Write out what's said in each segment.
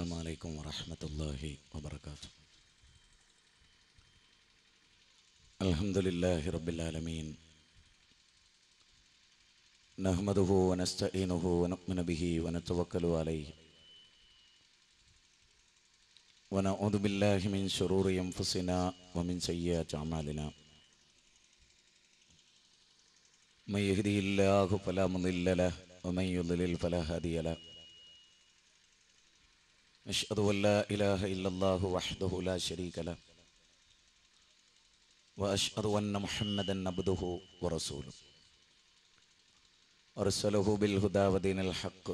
السلام عليكم ورحمة الله وبركاته. الحمد لله رب العالمين، نحمده ونستعينه ونؤمن به ونتوكل عليه، ونعوذ بالله من شرور أنفسنا ومن سيئات أعمالنا. من يهده الله فلا مضل له ومن يضلل فلا هادي له. أشهد أن لا إله إلا الله وحده لا شريك له، وأشهد أن محمدا عبده ورسوله، أرسله بالهدى ودين الحق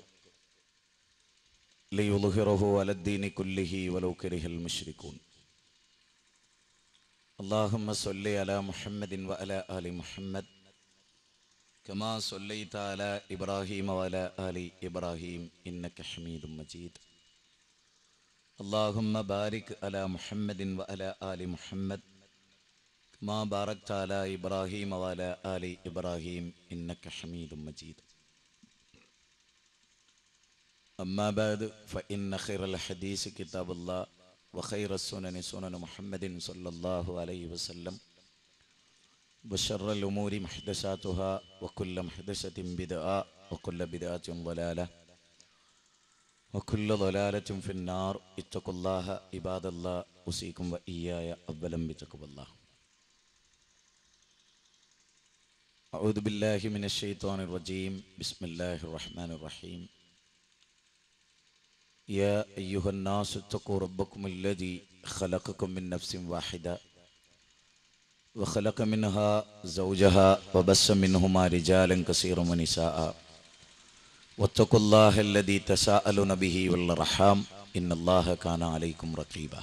ليظهره على الدين كله ولو كره المشركون. اللهم صل على محمد وعلى آل محمد كما صليت على إبراهيم وعلى آل إبراهيم إنك حميد مجيد. اللهم بارك على محمد وعلى آل محمد كما باركت على إبراهيم وعلى آل إبراهيم إنك حميد مجيد. أما بعد، فإن خير الحديث كتاب الله، وخير السنن سنن محمد صلى الله عليه وسلم، وشر الأمور محدثاتها، وكل محدثة بدعة، وكل بدعة ضلالة، وكل ضلالة في النار. اتقوا الله عباد الله، أوصيكم وإياي أولا بتقوى الله. أعوذ بالله من الشيطان الرجيم. بسم الله الرحمن الرحيم. يا أيها الناس اتقوا ربكم الذي خلقكم من نفس واحدة وخلق منها زوجها وبث منهما رجالا كثيرا ونساء، واتقوا الله الذي تساءلون به والأرحام إن الله كان عليكم رقيبا.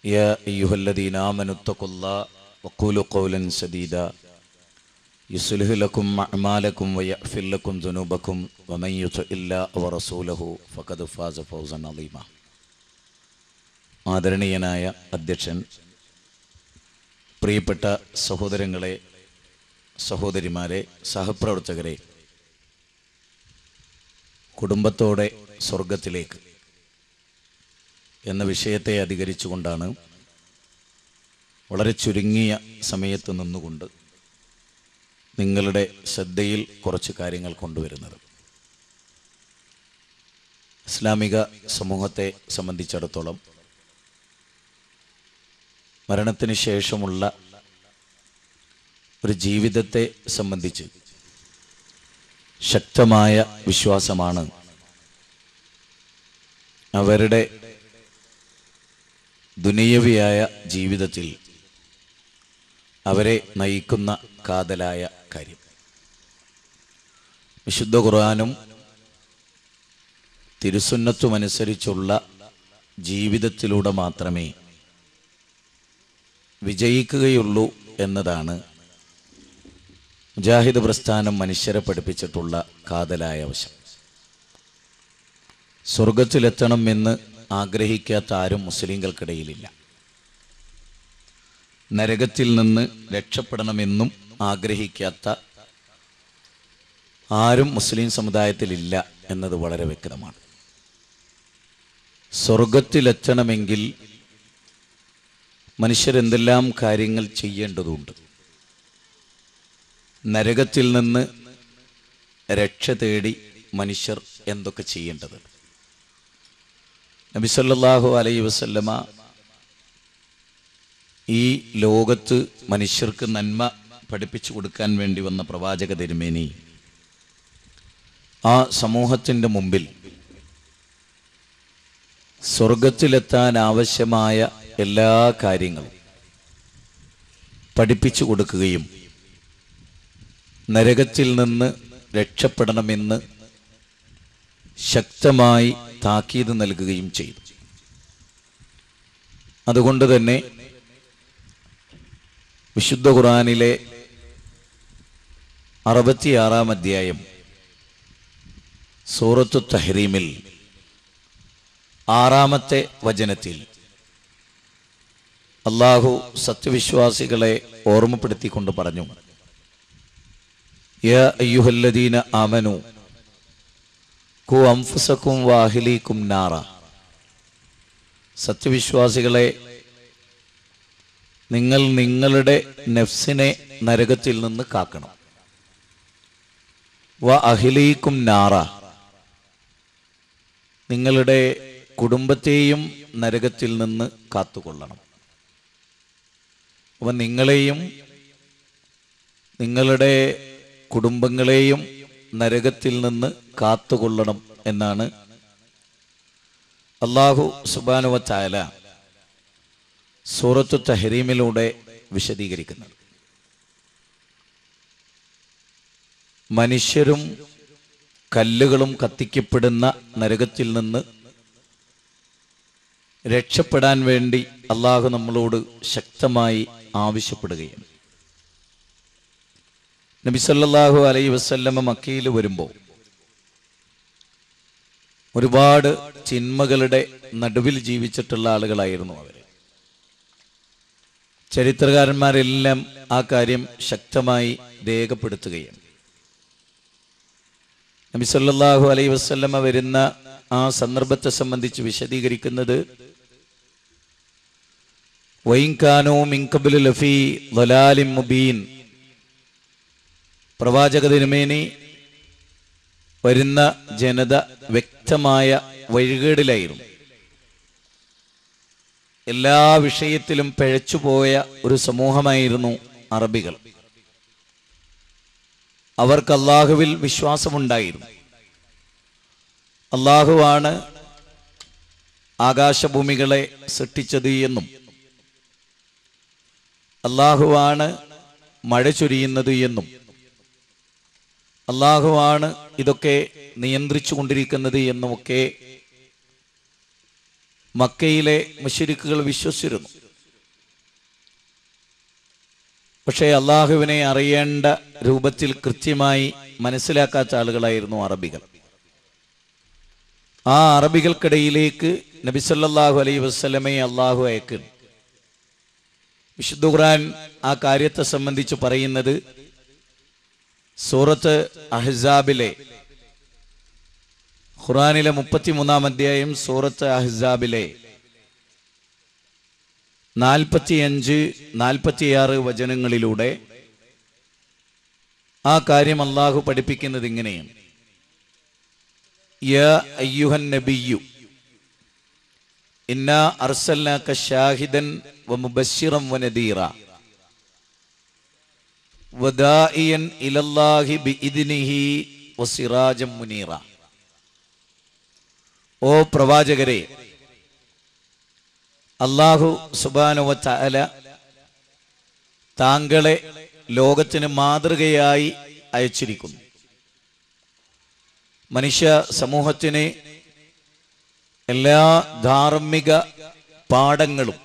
يا أيها الذين آمنوا اتقوا الله وقولوا قولا سديدا يصلح لكم أعمالكم ويغفر لكم ذنوبكم ومن يطع الله ورسوله فقد فاز فوزا عظيما. ആദരണീയനായ അധ്യക്ഷൻ, പ്രിയപ്പെട്ട സഹോദരങ്ങളെ, സഹോദരിമാരെ, സഹപ്രവർത്തകരെ, കുടുംബത്തോടെ സ്വർഗത്തിലേക്ക് എന്ന വിഷയത്തെ അധികരിച്ചുകൊണ്ടാണ് വളരെ ചുരുങ്ങിയ സമയത്ത് നിന്നുകൊണ്ട് നിങ്ങളുടെ ശ്രദ്ധയിൽ കുറച്ച് കാര്യങ്ങൾ കൊണ്ടുവരുന്നത്. ഇസ്ലാമിക സമൂഹത്തെ സംബന്ധിച്ചിടത്തോളം മരണത്തിന് ശേഷമുള്ള ഒരു ജീവിതത്തെ സംബന്ധിച്ച് ശക്തമായ വിശ്വാസമാണ് അവരുടെ ദുനിയവിയായ ജീവിതത്തിൽ അവരെ നയിക്കുന്ന കാതലായ കാര്യം. വിശുദ്ധ ഖുർആനും തിരുസുന്നത്തുമനുസരിച്ചുള്ള ജീവിതത്തിലൂടെ മാത്രമേ വിജയിക്കുകയുള്ളൂ എന്നതാണ് മുജാഹിദ് പ്രസ്ഥാനം മനുഷ്യരെ പഠിപ്പിച്ചിട്ടുള്ള കാതലായ വശം. സ്വർഗത്തിലെത്തണം എന്ന് ആഗ്രഹിക്കാത്ത ആരും മുസ്ലിങ്ങൾക്കിടയിലില്ല. നരകത്തിൽ നിന്ന് രക്ഷപ്പെടണമെന്നും ആഗ്രഹിക്കാത്ത ആരും മുസ്ലിം സമുദായത്തിലില്ല എന്നത് വളരെ വ്യക്തമാണ്. സ്വർഗത്തിലെത്തണമെങ്കിൽ മനുഷ്യരെന്തെല്ലാം കാര്യങ്ങൾ ചെയ്യേണ്ടതുണ്ട്. നരകത്തിൽ നിന്ന് രക്ഷ തേടി മനുഷ്യർ എന്തൊക്കെ ചെയ്യേണ്ടത്. നബി സല്ലല്ലാഹു അലൈഹി വസല്ലമ ഈ ലോകത്ത് മനുഷ്യർക്ക് നന്മ പഠിപ്പിച്ചു കൊടുക്കാൻ വേണ്ടി വന്ന പ്രവാചക തിരുമേനി ആ സമൂഹത്തിൻ്റെ മുമ്പിൽ സ്വർഗത്തിലെത്താൻ ആവശ്യമായ എല്ലാ കാര്യങ്ങളും പഠിപ്പിച്ചു കൊടുക്കുകയും നരകത്തിൽ നിന്ന് രക്ഷപ്പെടണമെന്ന് ശക്തമായി താക്കീത് നൽകുകയും ചെയ്തു. അതുകൊണ്ട് തന്നെ വിശുദ്ധ ഖുർആനിലെ 66-ാം അധ്യായം സൂറത്തു തഹ്രീമിൽ 6-ാമത്തെ വചനത്തിൽ അല്ലാഹു സത്യവിശ്വാസികളെ ഓർമ്മപ്പെടുത്തിക്കൊണ്ട് പറഞ്ഞു, യാ അയ്യുഹല്ലദീന ആമനു ഖു അൻഫുസകും വഅഹ്ലീകും നാറ. സത്യവിശ്വാസികളെ, നിങ്ങൾ നിങ്ങളുടെ നഫ്സിനെ നരകത്തിൽ നിന്ന് കാക്കണം. വഅഹ്ലീകും നാറ, നിങ്ങളുടെ കുടുംബത്തെയും നരകത്തിൽ നിന്ന് കാത്തുകൊള്ളണം. അപ്പം നിങ്ങളെയും നിങ്ങളുടെ കുടുംബങ്ങളെയും നരകത്തിൽ നിന്ന് കാത്തുകൊള്ളണം എന്നാണ് അല്ലാഹു സുബ്ഹാനഹു വ തആല സൂറത്തു തഹ്രീമിലൂടെ വിശദീകരിക്കുന്നത്. മനുഷ്യരും കല്ലുകളും കത്തിക്കപ്പെടുന്ന നരകത്തിൽ നിന്ന് രക്ഷപ്പെടാൻ വേണ്ടി അള്ളാഹു നമ്മളോട് ശക്തമായി ആവശ്യപ്പെടുകയാണ്. നബി സല്ലല്ലാഹു അലൈഹി വസല്ലമ മക്കയിൽ വരുമ്പോൾ ഒരുപാട് ചിന്മകളുടെ നടുവിൽ ജീവിച്ചിട്ടുള്ള ആളുകളായിരുന്നു അവർ. ചരിത്രകാരന്മാരെല്ലാം ആ കാര്യം ശക്തമായി രേഖപ്പെടുത്തുകയാണ്. നബി സല്ലല്ലാഹു അലൈഹി വസല്ലമ വരുന്ന ആ സന്ദർഭത്തെ സംബന്ധിച്ച് വിശദീകരിക്കുന്നത്, വഇൻ കാനൂ മിൻ ഖബ്ലു ലഫീ ളലാലിൻ മുബീൻ, പ്രവാചക തിരുമേനി വരുന്ന ജനത വ്യക്തമായ വഴികേടിലായിരുന്നു. എല്ലാ വിഷയത്തിലും പിഴച്ചുപോയ ഒരു സമൂഹമായിരുന്നു അറബികൾ. അവർക്ക് അള്ളാഹുവിൽ വിശ്വാസമുണ്ടായിരുന്നു. അള്ളാഹുവാണ് ആകാശഭൂമികളെ സൃഷ്ടിച്ചത് എന്നും അള്ളാഹുവാണ് മഴ ചൊരിയുന്നത് എന്നും അള്ളാഹുവാണ് ഇതൊക്കെ നിയന്ത്രിച്ചു കൊണ്ടിരിക്കുന്നത് എന്നുമൊക്കെ മക്കയിലെ മുശ്രിക്കുകൾ വിശ്വസിച്ചിരുന്നു. പക്ഷേ അള്ളാഹുവിനെ അറിയേണ്ട രൂപത്തിൽ കൃത്യമായി മനസ്സിലാക്കാത്ത ആളുകളായിരുന്നു അറബികൾ. ആ അറബികൾക്കിടയിലേക്ക് നബി സല്ലല്ലാഹു അലൈഹി വസല്ലമയെ അള്ളാഹു അയക്കുന്നു. വിശുദ്ധ ഖുർആൻ ആ കാര്യത്തെ സംബന്ധിച്ച് പറയുന്നത് സൂറത്ത് അഹ്സാബിലെ, ഖുർആനിലെ 33-ാം അധ്യായം സൂറത്ത് അഹ്സാബിലെ 45-46 വചനങ്ങളിലൂടെ ആ കാര്യം അള്ളാഹു പഠിപ്പിക്കുന്നത് ഇങ്ങനെയാണ്: യാ അയ്യുഹൻ നബിയ്യു ഇന്നാ അർസൽനാക ഷാഹിദൻ വമുബശ്ശിറൻ വനദീറ വദാഇയൻ ഇലല്ലാഹി ബിഇദ്നിഹി വസിറാജൻ മുനീറ. ഓ പ്രവാചകരെ, അല്ലാഹു സുബ്ഹാനഹു വ തആല താങ്കളെ ലോകത്തിന് മാതൃകയായി അയച്ചിരിക്കുന്നു. മനുഷ്യ സമൂഹത്തിന് എല്ലാ ധാർമ്മിക പാഠങ്ങളും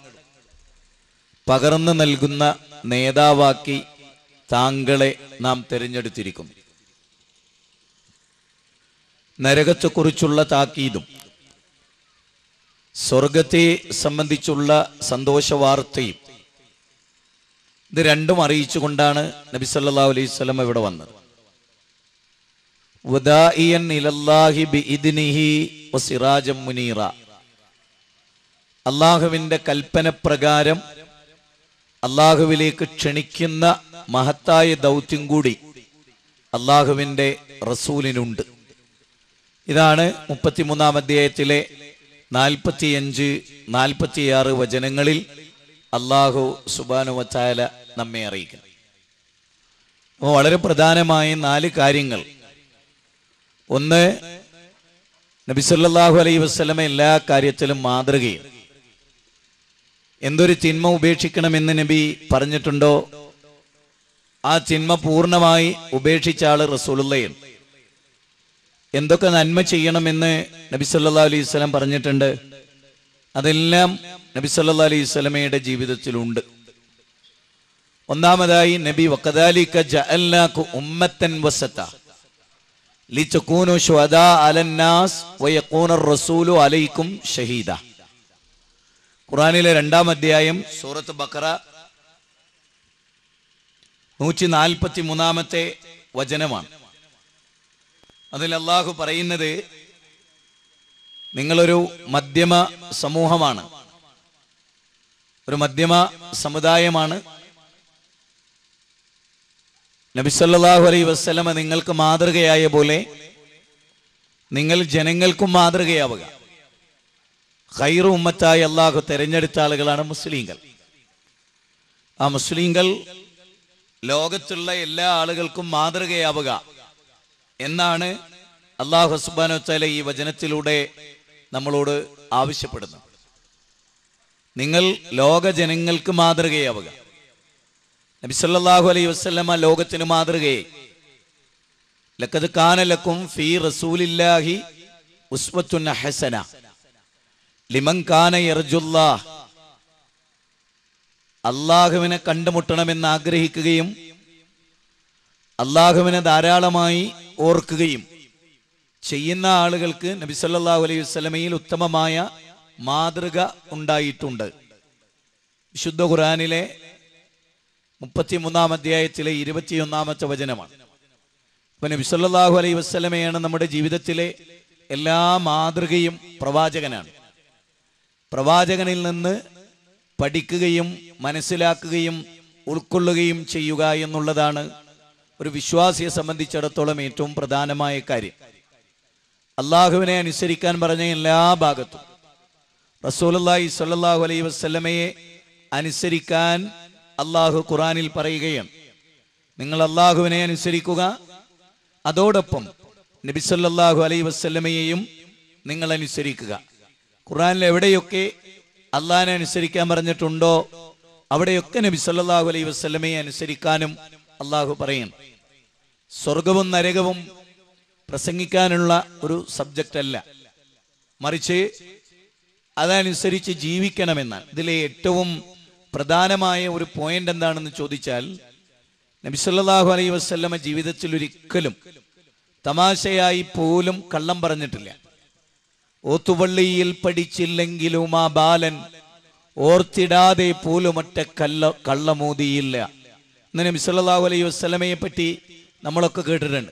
പകർന്നു നൽകുന്ന നേതാവാക്കി താങ്കളെ നാം തിരഞ്ഞെടുത്തിരിക്കുന്നു. നരകത്തെക്കുറിച്ചുള്ള താക്കീതും സ്വർഗത്തെ സംബന്ധിച്ചുള്ള സന്തോഷവാർത്തയും ഇത് രണ്ടും അറിയിച്ചുകൊണ്ടാണ് നബി സല്ലല്ലാഹു അലൈഹി വസല്ലം ഇവിടെ വന്നത്. വദാഇയൻ ഇലല്ലാഹി ബിഇദ്നിഹി വസിറാജൻ മുനീറ, അള്ളാഹുവിൻ്റെ കൽപ്പന പ്രകാരം അള്ളാഹുവിലേക്ക് ക്ഷണിക്കുന്ന മഹത്തായ ദൗത്യം കൂടി അള്ളാഹുവിൻ്റെ റസൂലിനുണ്ട്. ഇതാണ് 33-ാം അധ്യായത്തിലെ 45-46 വചനങ്ങളിൽ അള്ളാഹു സുബ്ഹാനഹു വ തആല നമ്മെ അറിയിക്കുന്നു. അപ്പോൾ വളരെ പ്രധാനമായ 4 കാര്യങ്ങൾ. ഒന്ന്, നബി സല്ലല്ലാഹു അലൈഹി വസല്ലമ എല്ലാ കാര്യത്തിലും മാതൃകയാണ്. എന്തൊരു തിന്മ ഉപേക്ഷിക്കണമെന്ന് നബി പറഞ്ഞിട്ടുണ്ടോ ആ തിന്മ പൂർണ്ണമായി ഉപേക്ഷിച്ച ആള് റസൂലുള്ളയാണ്. എന്തൊക്കെ നന്മ ചെയ്യണമെന്ന് നബി സല്ലല്ലാഹു അലൈഹി വസല്ലം പറഞ്ഞിട്ടുണ്ട്, അതെല്ലാം നബി സല്ലല്ലാഹു അലൈഹി വസല്ലമയുടെ ജീവിതത്തിലുണ്ട്. ഒന്നാമതായി നബി വകദാലിക ജഅൽനാകു ഉമ്മത്തൻ വസത ലിതകൂനു ശുഹദാ അലന്നാസ് വയകൂനർ റസൂലു അലൈക്കും ഷഹീദ. ഖുർആനിലെ 2-ാം അധ്യായം സൂറത്ത് ബഖറ 143-ാമത്തെ വചനമാണ്. അതിൽ അള്ളാഹു പറയുന്നത്, നിങ്ങളൊരു മധ്യമ സമൂഹമാണ്, ഒരു മധ്യമ സമുദായമാണ്. നബി സല്ലല്ലാഹു അലൈഹി വസല്ലമ നിങ്ങൾക്ക് മാതൃകയായ പോലെ നിങ്ങൾ ജനങ്ങൾക്കും മാതൃകയാവുക. ഖൈറു ഉമ്മത്തായി അള്ളാഹു തെരഞ്ഞെടുത്ത ആളുകളാണ് മുസ്ലിങ്ങൾ. ആ മുസ്ലിങ്ങൾ ലോകത്തുള്ള എല്ലാ ആളുകൾക്കും മാതൃകയാവുക എന്നാണ് അള്ളാഹു സുബ്ഹാനഹു വ തആല ഈ വചനത്തിലൂടെ നമ്മളോട് ആവശ്യപ്പെടുന്നത്. നിങ്ങൾ ലോക ജനങ്ങൾക്ക് മാതൃകയാവുക. നബി സല്ലല്ലാഹു അലൈഹി വസല്ലമ ലോകത്തിന് മാതൃകയായി. ലഖദ് കാന ലക്കും ഫീ റസൂലില്ലാഹി ഉസ്വത്തുൻ ഹസന ലിമൻ കാന യർജുല്ലാഹ്. അള്ളാഹുവിനെ കണ്ടുമുട്ടണമെന്ന് ആഗ്രഹിക്കുകയും അള്ളാഹുവിനെ ധാരാളമായി ഓർക്കുകയും ചെയ്യുന്ന ആളുകൾക്ക് നബി സല്ലല്ലാഹു അലൈഹി വസല്ലമയിൽ ഉത്തമമായ മാതൃക ഉണ്ടായിട്ടുണ്ട്. വിശുദ്ധ ഖുർആനിലെ 33-ാം അധ്യായത്തിലെ 21-ാമത്തെ വചനമാണ്. അപ്പൊ നബി സല്ലല്ലാഹു അലൈഹി വസല്ലമയാണ് നമ്മുടെ ജീവിതത്തിലെ എല്ലാ മാതൃകയും. പ്രവാചകനാണ്. പ്രവാചകനിൽ നിന്ന് പഠിക്കുകയും മനസ്സിലാക്കുകയും ഉൾക്കൊള്ളുകയും ചെയ്യുക എന്നുള്ളതാണ് ഒരു വിശ്വാസിയെ സംബന്ധിച്ചിടത്തോളം ഏറ്റവും പ്രധാനമായ കാര്യം. അള്ളാഹുവിനെ അനുസരിക്കാൻ പറഞ്ഞ എല്ലാ ഭാഗത്തും റസൂലുള്ളാഹി സ്വല്ലല്ലാഹു അലൈഹി വസല്ലമയെ അനുസരിക്കാൻ അള്ളാഹു ഖുർആനിൽ പറയുകയാണ്. നിങ്ങൾ അള്ളാഹുവിനെ അനുസരിക്കുക, അതോടൊപ്പം നബി സല്ലല്ലാഹു അലൈഹി വസല്ലമയെയും നിങ്ങൾ അനുസരിക്കുക. ഖുർആനിൽ എവിടെയൊക്കെ അള്ളാഹിനെ അനുസരിക്കാൻ പറഞ്ഞിട്ടുണ്ടോ അവിടെയൊക്കെ നബി സല്ലല്ലാഹു അലൈഹി വസല്ലമയെ അനുസരിക്കാനും അള്ളാഹു പറയും. സ്വർഗവും നരകവും പ്രസംഗിക്കാനുള്ള ഒരു സബ്ജക്റ്റ് അല്ല, മറിച്ച് അതനുസരിച്ച് ജീവിക്കണമെന്നാണ്. ഇതിലെ ഏറ്റവും പ്രധാനമായ ഒരു പോയിന്റ് എന്താണെന്ന് ചോദിച്ചാൽ, നബി സല്ലല്ലാഹു അലൈഹി വസല്ലമ ജീവിതത്തിൽ ഒരിക്കലും തമാശയായി പോലും കള്ളം പറഞ്ഞിട്ടില്ല. ഓത്തുപള്ളിയിൽ പഠിച്ചില്ലെങ്കിലും ആ ബാലൻ ഓർത്തിടാതെ പോലും ഒറ്റ കള്ളമോദിയില്ല എന്ന് നബി സല്ലല്ലാഹു അലൈഹി വസല്ലമയെ പറ്റി നമ്മളൊക്കെ കേട്ടിട്ടുണ്ട്.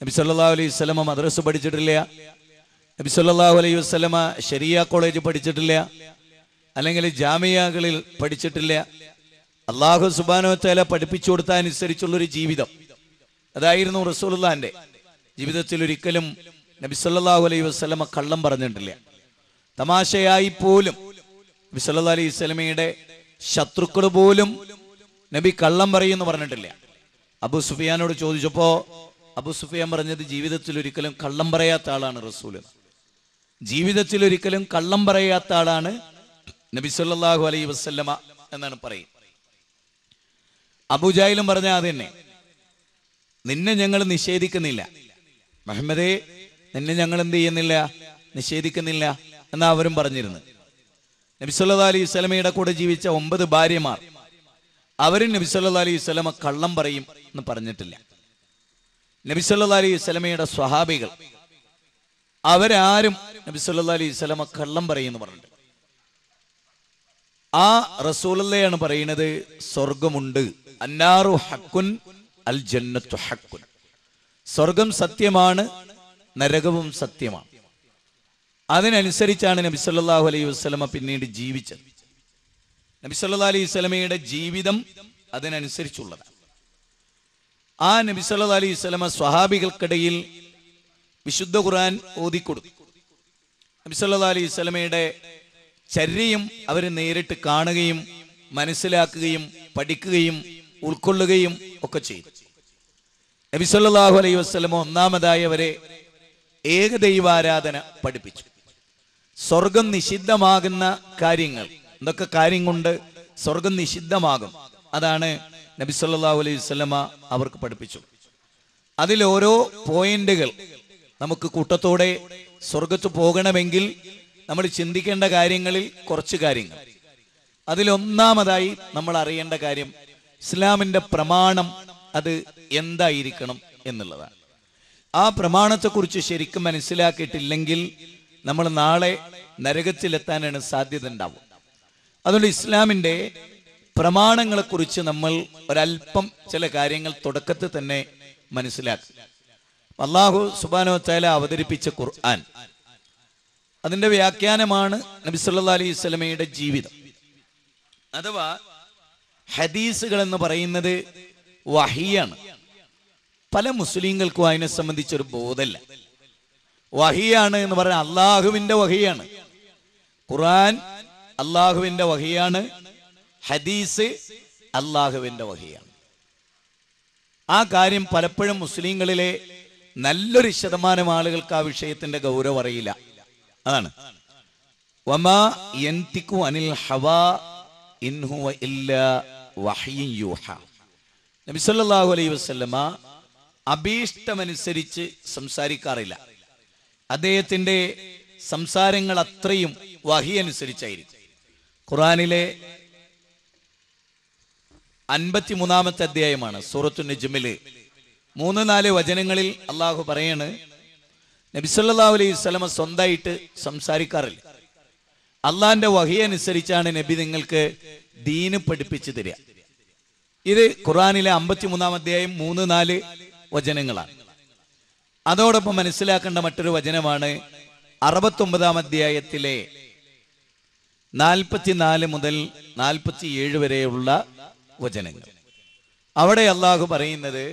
നബി സല്ലല്ലാഹു അലൈഹി വസല്ലമ മദ്രസ പഠിച്ചിട്ടില്ല. നബി സല്ലല്ലാഹു അലൈഹി വസല്ലമ ശരിയ കോളേജ് പഠിച്ചിട്ടില്ല, അല്ലെങ്കിൽ ജാമിയകളിൽ പഠിച്ചിട്ടില്ല. അല്ലാഹു സുബ്ഹാനഹു വ തആല പഠിപ്പിച്ചു കൊടുത്ത അനുസരിച്ചുള്ളൊരു ജീവിതം അതായിരുന്നു റസൂലുള്ളാഹിന്റെ ജീവിതത്തിൽ. ഒരിക്കലും നബി സല്ലല്ലാഹു അലൈഹി വസല്ലമ കള്ളം പറഞ്ഞിട്ടില്ല. തമാശയായി പോലും നബി സല്ലല്ലാഹു അലൈഹി വസല്ലമയുടെ ശത്രുക്കൾ പോലും നബി കള്ളം പറയുമെന്ന് പറഞ്ഞിട്ടില്ല. അബൂ സുഫിയാനോട് ചോദിച്ചപ്പോ അബൂ സുഫിയാൻ പറഞ്ഞത് ജീവിതത്തിൽ ഒരിക്കലും കള്ളം പറയാത്ത ആളാണ് റസൂൽ. ജീവിതത്തിൽ ഒരിക്കലും കള്ളം പറയാത്ത ആളാണ് നബി സല്ലല്ലാഹു അലൈഹി വസല്ലമ എന്നാണ് പറയുന്നത്. അബൂജാഹിലും പറഞ്ഞ അത് തന്നെ, നിന്നെ ഞങ്ങൾ നിഷേധിക്കുന്നില്ല മുഹമ്മദേ, നിന്നെ ഞങ്ങൾ എന്ത് ചെയ്യുന്നില്ല, നിഷേധിക്കുന്നില്ല എന്നാ അവരും പറഞ്ഞിരുന്നു. നബി സല്ലല്ലാഹു അലൈഹി വസല്ലമയുടെ കൂടെ ജീവിച്ച 9 ഭാര്യമാർ, അവരും നബി സല്ലല്ലാഹു അലൈഹി വസല്ലമ കള്ളം പറയും എന്ന് പറഞ്ഞിട്ടില്ല. നബി സല്ലല്ലാഹു അലൈഹി വസല്ലമയുടെ സ്വഹാബികൾ അവരാരും നബി സല്ലല്ലാഹു അലൈഹി വസല്ലമ കള്ളം പറയുമെന്ന് പറഞ്ഞിട്ട്. ആ റസൂലുള്ളാഹിയാണ് പറയുന്നത്, സ്വർഗമുണ്ട്, അന്നാറു ഹഖ്കുൻ അൽ ജന്നത്തു ഹഖ്കുൻ. സ്വർഗം സത്യമാണ്, നരകവും സത്യമാണ്. അതിനനുസരിച്ചാണ് നബി സല്ലല്ലാഹു അലൈഹി വസല്ലമ പിന്നീട് ജീവിച്ചത്. നബി സല്ലല്ലാഹു അലൈഹി വസല്ലമയുടെ ജീവിതം അതിനനുസരിച്ചുള്ളതാണ്. ആ നബി സല്ലല്ലാഹു അലൈഹി വസല്ലമ സ്വഹാബികൾക്കിടയിൽ വിശുദ്ധ ഖുർആൻ ഓതിക്കൊടുത്തു. നബി സല്ലല്ലാഹു അലൈഹി വസല്ലമയുടെ ചര്യയും അവർ നേരിട്ട് കാണുകയും മനസ്സിലാക്കുകയും പഠിക്കുകയും ഉൾക്കൊള്ളുകയും ഒക്കെ ചെയ്തു. നബി സല്ലല്ലാഹു അലൈഹി വസല്ലമ ഒന്നാമതായി അവരെ ഏകദൈവാരാധന പഠിപ്പിച്ചു. സ്വർഗം നിഷിദ്ധമാകുന്ന കാര്യങ്ങൾ, എന്തൊക്കെ കാര്യം കൊണ്ട് സ്വർഗം നിഷിദ്ധമാകും, അതാണ് നബി സല്ലല്ലാഹു അലൈഹി വസല്ലമ അവർക്ക് പഠിപ്പിച്ചു. അതിൽ ഓരോ പോയിന്റുകൾ നമുക്ക് കൂട്ടത്തോടെ സ്വർഗത്ത് പോകണമെങ്കിൽ നമ്മൾ ചിന്തിക്കേണ്ട കാര്യങ്ങളിൽ കുറച്ച് കാര്യങ്ങൾ. അതിലൊന്നാമതായി നമ്മൾ അറിയേണ്ട കാര്യം ഇസ്ലാമിന്റെ പ്രമാണം അത് എന്തായിരിക്കണം എന്നുള്ളതാണ്. ആ പ്രമാണത്തെക്കുറിച്ച് ശരിക്കും മനസ്സിലാക്കിയിട്ടില്ലെങ്കിൽ നമ്മൾ നാളെ നരകത്തിലെത്താനാണ് സാധ്യത ഉണ്ടാവും. അതുകൊണ്ട് ഇസ്ലാമിന്റെ പ്രമാണങ്ങളെക്കുറിച്ച് നമ്മൾ ഒരല്പം ചില കാര്യങ്ങൾ തുടക്കത്തിൽ തന്നെ മനസ്സിലാക്കുക. അല്ലാഹു സുബ്ഹാനഹു വ തആല അവതരിപ്പിച്ച ഖുർആൻ അതിൻ്റെ വ്യാഖ്യാനമാണ് നബി സല്ലല്ലാഹു അലൈഹി വസല്ലമയുടെ ജീവിതം. അഥവാ ഹദീസുകൾ എന്ന് പറയുന്നത് വഹിയാണ്. പല മുസ്ലിങ്ങൾക്കും അതിനെ സംബന്ധിച്ചൊരു ബോധമില്ല. വഹിയാണ് എന്ന് പറഞ്ഞാൽ അള്ളാഹുവിൻ്റെ വഹിയാണ്. ഖുർആൻ അള്ളാഹുവിൻ്റെ വഹിയാണ്, ഹദീസ് അള്ളാഹുവിൻ്റെ വഹിയാണ്. ആ കാര്യം പലപ്പോഴും മുസ്ലിങ്ങളിലെ നല്ലൊരു ശതമാനം ആളുകൾക്ക് ആ വിഷയത്തിന്റെ ഗൗരവം അറിയില്ല. അതാണ് വമാ യൻതിഖു അനിൽ ഹവാ ഇൻ ഹുവ ഇല്ലാ വഹ്യുൻ യൂഹാ. നബി സല്ലല്ലാഹു അലൈഹി വസല്ലമ അഭീഷ്ടമനുസരിച്ച് സംസാരിക്കാറില്ല. അദ്ദേഹത്തിന്റെ സംസാരങ്ങൾ അത്രയും വഹി അനുസരിച്ചായിരിക്കും. ഖുർആനിലെ 53-ാമത്തെ അധ്യായമാണ് സൂറത്തു നജ്മില് 3-4 വചനങ്ങളിൽ അള്ളാഹു പറയാണ്, നബി സല്ലല്ലാഹു അലൈഹി വസല്ലമ സ്വന്തമായിട്ട് സംസാരിക്കാറില്ല. അള്ളാഹിന്റെ വഹി അനുസരിച്ചാണ് നബി നിങ്ങൾക്ക് ദീന് പഠിപ്പിച്ചു തരിക. ഇത് ഖുർആനിലെ 53-ാം അധ്യായം 3-4 വചനങ്ങളാണ്. അതോടൊപ്പം മനസ്സിലാക്കേണ്ട മറ്റൊരു വചനമാണ് 69-ാം അധ്യായത്തിലെ 44 മുതൽ 47 വരെയുള്ള വചനങ്ങൾ. അവിടെ അള്ളാഹു പറയുന്നത്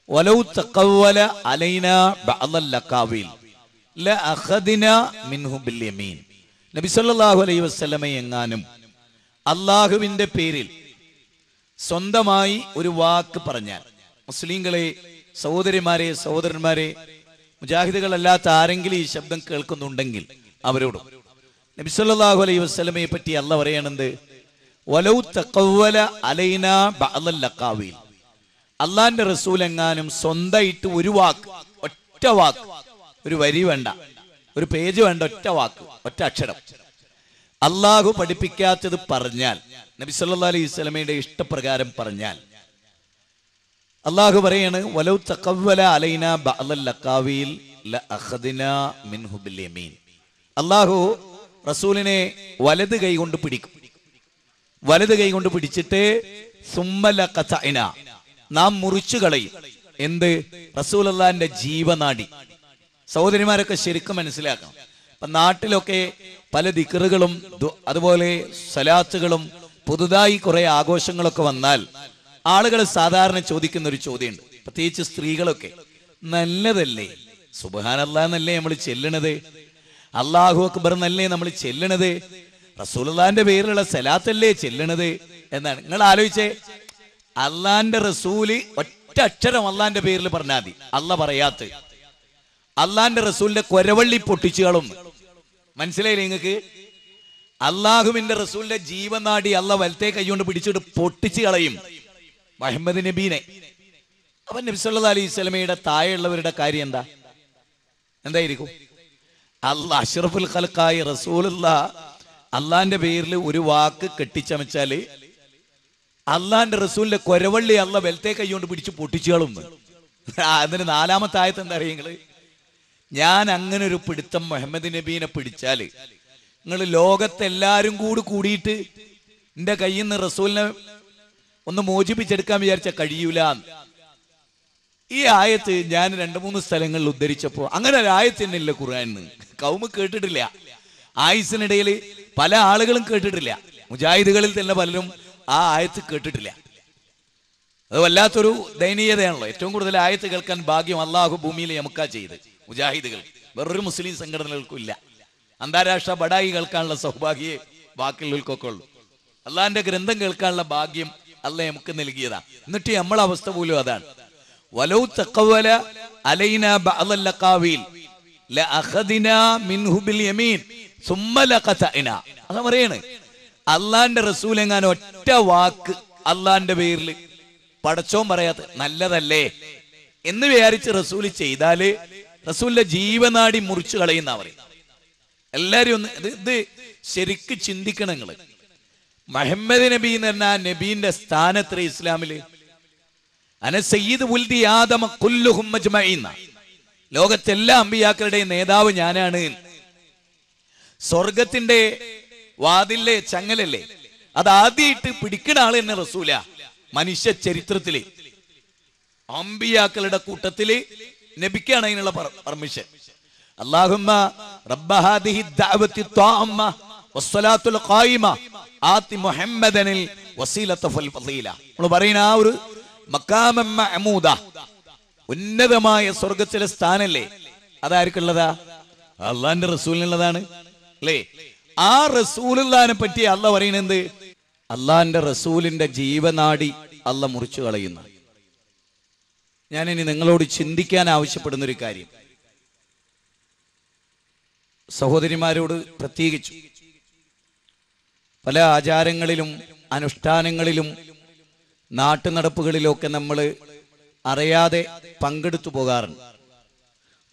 വലൗ തഖവ്വല അലൈനാ ബഅദൽ ലഖാവിൽ ലഅഖദ്നാ മിൻഹു ബിൽ യമീൻ. നബി സല്ലല്ലാഹു അലൈഹി വസല്ലമ എങ്ങാനും അള്ളാഹുവിന്റെ പേരിൽ സ്വന്തമായി ഒരു വാക്ക് പറഞ്ഞാൽ, മുസ്ലിങ്ങളെ, സഹോദരിമാരെ, സഹോദരന്മാരെ, മുജാഹിദുകളല്ലാത്ത ആരെങ്കിലും ഈ ശബ്ദം കേൾക്കുന്നുണ്ടെങ്കിൽ അവരോടും നബി സല്ലല്ലാഹു അലൈഹി വസല്ലമയെ പറ്റി അല്ലാഹു പറയണത് വലൗ തഖവ്വല അലൈനാ ബഅദൽ ലഖാവിൽ. അള്ളാന്റെ റസൂൽ എങ്ങാനും സ്വന്തമായിട്ട് ഒരു വാക്ക്, ഒറ്റ വാക്ക്, ഒരു വരി വേണ്ട, ഒരു പേജ് വേണ്ട, ഒറ്റ വാക്ക്, ഒറ്റ അക്ഷരം അള്ളാഹു പഠിപ്പിക്കാത്തത് പറഞ്ഞാൽ, നബി സല്ലല്ലാഹു അലൈഹി വസല്ലമയുടെ ഇഷ്ടപ്രകാരം പറഞ്ഞാൽ, അള്ളാഹു പറയാണ് വലൗ തഖവ്വല അലൈനാ ബഅദൽ ലഖാവിൽ ലഅഖദ്നാ മിൻഹു ബിൽ യമീൻ. അള്ളാഹു റസൂലിനെ വലത് കൈ കൊണ്ട് പിടിക്കും. വലത് കൈ കൊണ്ട് പിടിച്ചിട്ട് സുമ്മ ലഖതഅനാ, നാം മുറിച്ചു കളയും. എന്ത്? റസൂലുള്ളാഹിന്റെ ജീവനാടി. സഹോദരിമാരൊക്കെ ശരിക്കും മനസ്സിലാക്കണം. ഇപ്പൊ നാട്ടിലൊക്കെ പല ദിക്റുകളും അതുപോലെ സലാത്തുകളും പുതുതായി കുറെ ആഘോഷങ്ങളൊക്കെ വന്നാൽ ആളുകൾ സാധാരണ ചോദിക്കുന്ന ഒരു ചോദ്യമുണ്ട്, പ്രത്യേകിച്ച് സ്ത്രീകളൊക്കെ, നല്ലതല്ലേ, സുബ്ഹാനല്ലാഹ് എന്നല്ലേ നമ്മൾ ചെല്ലണത്, അല്ലാഹു അക്ബർ എന്നല്ലേ നമ്മൾ ചെല്ലണത്, റസൂലുള്ളാഹിന്റെ പേരിലുള്ള സലാത്തല്ലേ ചെല്ലണത് എന്നാണ്. നിങ്ങൾ ആലോചിച്ചേ, അള്ളാന്റെ റസൂല് ഒറ്റ അക്ഷരം അള്ളാന്റെ പേരിൽ പറഞ്ഞാൽ മതി, അല്ല പറയാത്ത അള്ളാന്റെ റസൂലിന്റെ കൊരവള്ളി പൊട്ടിച്ചുകളും. മനസ്സിലായില്ലേ നിങ്ങൾക്ക്? അള്ളാഹുവിന്റെ റസൂലിന്റെ ജീവനാടി അല്ല വലത്തെ കൈകൊണ്ട് പിടിച്ചിട്ട് പൊട്ടിച്ചു കളയും മുഹമ്മദ് നബീനെ. അപ്പൊ നബി സല്ലല്ലാഹു അലൈഹി വസല്ലമയുടെ താഴെയുള്ളവരുടെ കാര്യം എന്തായിരിക്കും? അല്ലാഹ് അഷ്റഫുൽ ഖൽഖായ റസൂലുള്ളാഹ് അള്ളാന്റെ പേരിൽ ഒരു വാക്ക് കെട്ടിച്ചമച്ചാല് അള്ളാന്റെ റസൂലിന്റെ കൊരവള്ളി അല്ല വലത്തെ കൈകൊണ്ട് പിടിച്ച് പൊട്ടിച്ചുകളും. അതിന് 4-ാമത്തെ ആയത്ത് എന്താ അറിയുങ്ങള്? ഞാൻ അങ്ങനെ ഒരു പിടുത്തം മുഹമ്മദ് നബീനെ പിടിച്ചാല് നിങ്ങൾ ലോകത്തെല്ലാരും കൂടിയിട്ട് എന്റെ കയ്യിൽ നിന്ന് റസൂലിനെ ഒന്ന് മോചിപ്പിച്ചെടുക്കാൻ വിചാരിച്ച കഴിയൂല. ഈ ആയത്ത് ഞാൻ 2-3 സ്ഥലങ്ങളിൽ ഉദ്ധരിച്ചപ്പോ അങ്ങനെ ഒരു ആയത്ത് തന്നെ ഇല്ല ഖുർആനിൽ. കൗമ് കേട്ടിട്ടില്ല, ആയുസിനിടയിൽ പല ആളുകളും കേട്ടിട്ടില്ല, മുജാഹിദുകളിൽ തന്നെ പലരും ആ ആയത്ത് കേട്ടിട്ടില്ല. അത് വല്ലാത്തൊരു ദയനീയതയാണല്ലോ. ഏറ്റവും കൂടുതൽ ആയത്ത് കേൾക്കാൻ ഭാഗ്യം അള്ളാഹു ഭൂമിയിൽ നമുക്കാ ചെയ്ത്, മുജാഹിദുകൾ. വേറൊരു മുസ്ലിം സംഘടനകൾക്കും ഇല്ല. അന്താരാഷ്ട്ര ബടായി കേൾക്കാനുള്ള സൗഭാഗ്യേ ബാക്കിയുള്ളവർക്കൊക്കെ ഉള്ളൂ. അള്ളാഹിന്റെ ഗ്രന്ഥം കേൾക്കാനുള്ള ഭാഗ്യം അള്ളാഹ് നമുക്ക് നൽകിയതാ. എന്നിട്ട് നമ്മളെ അവസ്ഥ പോലും അതാണ്. വലൗ തഖവ്വല അലൈനാ ബഅദൽ ലഖാവിൽ ലഅഖദ്നാ മിൻഹു ബിൽ യമീൻ സുമ്മ ലഖതഅനാ. അതാ പറയാണ്, അള്ളാന്റെ റസൂൽ എങ്ങാനും ഒറ്റ വാക്ക് അള്ളാന്റെ പേരിൽ പടച്ചോൻ പറയാത്ത നല്ലതല്ലേ എന്ന് വിചാരിച്ച് റസൂല് ചെയ്താല് റസൂലിന്റെ ജീവനാടി മുറിച്ചു കളയുന്ന പറയും. എല്ലാരും ഒന്ന് ഇത് ശരിക്ക് ചിന്തിക്കണം നിങ്ങള്. മുഹമ്മദ് നബി എന്ന് പറഞ്ഞ നബീന്റെ സ്ഥാനത്ര ഇസ്ലാമില് അന സയ്യിദ് ഉൽദി ആദമ കുല്ലുഹും അജ്മഈൻ, ലോകത്തെല്ലാ അമ്പിയാക്കളുടെയും നേതാവ് ഞാനാണ്. സ്വർഗത്തിന്റെ വാതിലെ ചങ്ങലല്ലേ, അത് ആദ്യമായിട്ട് പിടിക്കുന്ന ആള് തന്നെ റസൂല. മനുഷ്യ ചരിത്രത്തില് അമ്പിയാക്കളുടെ കൂട്ടത്തില് നബിക്കാണ് അതിനുള്ള പെർമിഷൻ. അല്ലാഹുമ്മ റബ്ബ ഹാദിഹി ദഅവത്തി ത്വാമ്മ വസ്സലാത്തുൽ ഖായിമ ആതി മുഹമ്മദനിൽ വസീലത വൽ ഫളീല. നമ്മൾ പറയുന്ന ആ ഒരു മഖാമം മഅമൂദ, ഉന്നതമായ സ്വർഗത്തിലെ സ്ഥാനല്ലേ, അതാർക്കുള്ളതാ? അള്ളാന്റെ റസൂലിനുള്ളതാണ് അല്ലേ? ആ റസൂലുള്ളാഹിനെ പറ്റി അള്ളാഹ് പറയുന്നത് അള്ളാന്റെ റസൂലിന്റെ ജീവനാടി അള്ളാഹ് മുറിച്ചു കളയുന്നു. ഞാനിനി നിങ്ങളോട് ചിന്തിക്കാൻ ആവശ്യപ്പെടുന്ന ഒരു കാര്യം, സഹോദരിമാരോട് പ്രത്യേകിച്ചു, പല ആചാരങ്ങളിലും അനുഷ്ഠാനങ്ങളിലും നാട്ടുനടപ്പുകളിലൊക്കെ നമ്മൾ അറിയാതെ പങ്കെടുത്തു പോകാറുണ്ട്.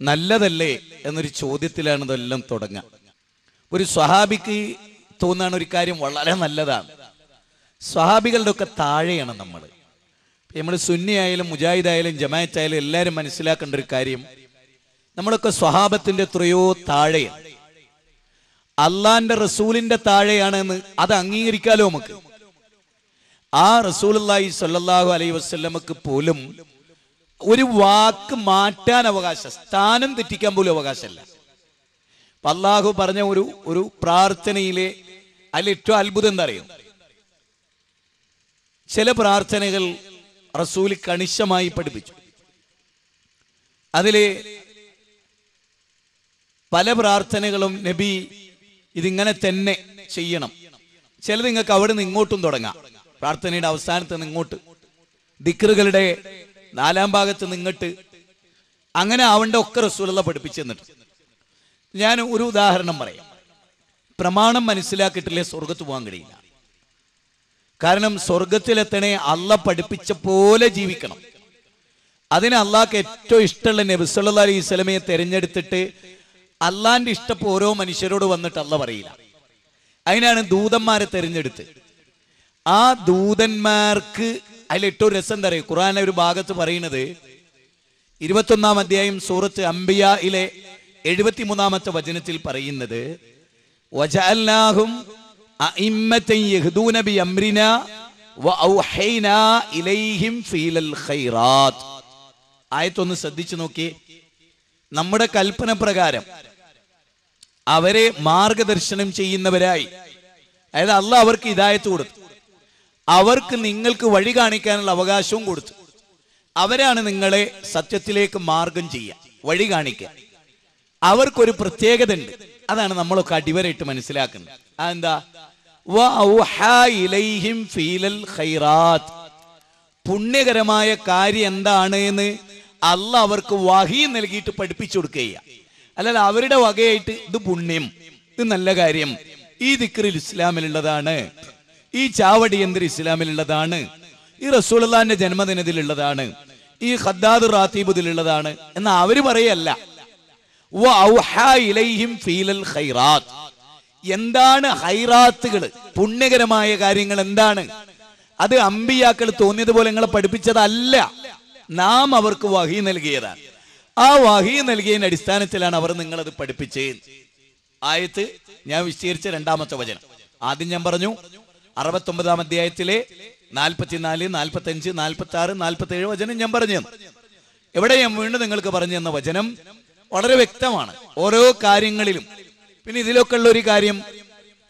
നല്ലതല്ലേ എന്നൊരു ചോദ്യത്തിലാണ് ഇതെല്ലാം തുടങ്ങുക. ഒരു സ്വഹാബിക്ക് തോന്നാണ് ഒരു കാര്യം വളരെ നല്ലതാണ്. സ്വഹാബികളുടെ ഒക്കെ താഴെയാണ് നമ്മൾ. നമ്മൾ സുന്നി ആയാലും മുജാഹിദായാലും ജമാഅത്തായാലും എല്ലാവരും മനസ്സിലാക്കേണ്ട ഒരു കാര്യം, നമ്മളൊക്കെ സ്വഹാബത്തിന്റെ എത്രയോ താഴെയാണ്. അള്ളാന്റെ റസൂലിന്റെ താഴെയാണെന്ന് അത് അംഗീകരിക്കാലോ നമുക്ക്. ആ റസൂലുള്ളാഹി സ്വല്ലല്ലാഹു അലൈഹി വസല്ലമക്ക് പോലും ഒരു വാക്ക് മാറ്റാൻ അവകാശം, സ്ഥാനം തെറ്റിക്കാൻ പോലും അവകാശമല്ല. അള്ളാഹു പറഞ്ഞ ഒരു പ്രാർത്ഥനയിലെ അതിൽ ഏറ്റവും അത്ഭുതം എന്താ അറിയോ? ചില പ്രാർത്ഥനകൾ റസൂൽ കണിശമായി പഠിപ്പിച്ചു. അതിലെ പല പ്രാർത്ഥനകളും നബി ഇതിങ്ങനെ തന്നെ ചെയ്യണം. ചിലത് നിങ്ങൾക്ക് അവിടെ നിന്ന് ഇങ്ങോട്ടും തുടങ്ങാം, പ്രാർത്ഥനയുടെ അവസാനത്ത് നിന്ന് ഇങ്ങോട്ട്, ദിക്റുകളുടെ 4-ാം ഭാഗത്ത് നിന്നിട്ട്, അങ്ങനെ ആവേണ്ട ഒക്കെ റസൂലുള്ള പഠിപ്പിച്ചു തന്നിട്ട്. ഞാൻ ഒരു ഉദാഹരണം പറയാം. പ്രമാണം മനസ്സിലാക്കിയിട്ടില്ലേ സ്വർഗത്ത് പോകാൻ കഴിയില്ല. കാരണം സ്വർഗത്തിലെത്തണേ അള്ളാഹ് പഠിപ്പിച്ച പോലെ ജീവിക്കണം. അതിന് അള്ളാഹ്ക്ക് ഏറ്റവും ഇഷ്ടമുള്ള നബി സല്ലല്ലാഹു അലൈഹി വസല്ലമയെ തിരഞ്ഞെടുത്തിട്ട് അള്ളാന്റെ ഇഷ്ടപ്പ് ഓരോ മനുഷ്യരോട് വന്നിട്ട് അള്ളാഹ് പറയില്ല. അതിനാണ് ദൂതന്മാരെ തിരഞ്ഞെടുത്ത്. ആ ദൂതന്മാർക്ക് അതിലേറ്റവും രസം എന്താ പറയുക? ഖുർആനിലെ ഒരു ഭാഗത്ത് പറയുന്നത് 21-ാം അധ്യായം സൂറത്ത് അംബിയായിലെ 73-ാമത്തെ വചനത്തിൽ പറയുന്നത്, വജഅൽനാഹും അഇമ്മതൻ യഹ്ദൂന ബിഅംരിനാ വഔഹൈനാ ഇലൈഹിം ഫീലൽ ഖൈറാത്ത്. ആയത്തൊന്ന് ശ്രദ്ധിച്ചു നോക്കി. നമ്മുടെ കൽപ്പന പ്രകാരം അവരെ മാർഗദർശനം ചെയ്യുന്നവരായി, അതായത് അള്ളാഹ് അവർക്ക് ഹിദായത്ത് കൊടുത്തു, അവർക്ക് നിങ്ങൾക്ക് വഴി കാണിക്കാനുള്ള അവകാശവും കൊടുത്തു. അവരാണ് നിങ്ങളെ സത്യത്തിലേക്ക് മാർഗം ചെയ്യുക, വഴി കാണിക്കുക. അവർക്കൊരു പ്രത്യേകത ഉണ്ട്, അതാണ് നമ്മളൊക്കെ അടിവരായിട്ട് മനസ്സിലാക്കുന്നത്. അതെന്താ? പുണ്യകരമായ കാര്യം എന്താണ് എന്ന് അള്ളാഹ് അവർക്ക് വഹി നൽകിയിട്ട് പഠിപ്പിച്ചു കൊടുക്കുക. അല്ലാതെ അവരുടെ വകയായിട്ട് ഇത് പുണ്യം, ഇത് നല്ല കാര്യം, ഈ ദിക്റിൽ ഇസ്ലാമിലുള്ളതാണ്, ഈ ചാവടി യന്ത്ര ഇസ്ലാമിലുള്ളതാണ്, ഈ റസൂലുള്ളാഹിന്റെ ജന്മദിനത്തിലുള്ളതാണ്, ഈ ഖദ്ദാദ് റാത്തീബുദിലുള്ളതാണ് എന്ന് അവര് പറയല്ല. എന്താണ് ഹൈറാത്തുകൾ, പുണ്യകരമായ കാര്യങ്ങൾ എന്താണ്? അത് അമ്പിയാക്കൾ തോന്നിയതുപോലെ നിങ്ങളെ പഠിപ്പിച്ചതല്ല, നാം അവർക്ക് വഹി നൽകിയതാണ്. ആ വഹി നൽകിയതിന്റെ അടിസ്ഥാനത്തിലാണ് അവർ നിങ്ങളത് പഠിപ്പിച്ചത്. ആയത്ത് ഞാൻ വിശദീകരിച്ച 2-ാമത്തെ വചനം. ആദ്യം ഞാൻ പറഞ്ഞു 69-ാം അധ്യായത്തിലെ 44, 45, 46, 47 വചനം ഞാൻ പറഞ്ഞു. എവിടെ ഞാൻ വീണ്ടും നിങ്ങൾക്ക് പറഞ്ഞു തന്ന വചനം വളരെ വ്യക്തമാണ് ഓരോ കാര്യങ്ങളിലും. പിന്നെ ഇതിലൊക്കെ ഉള്ള ഒരു കാര്യം,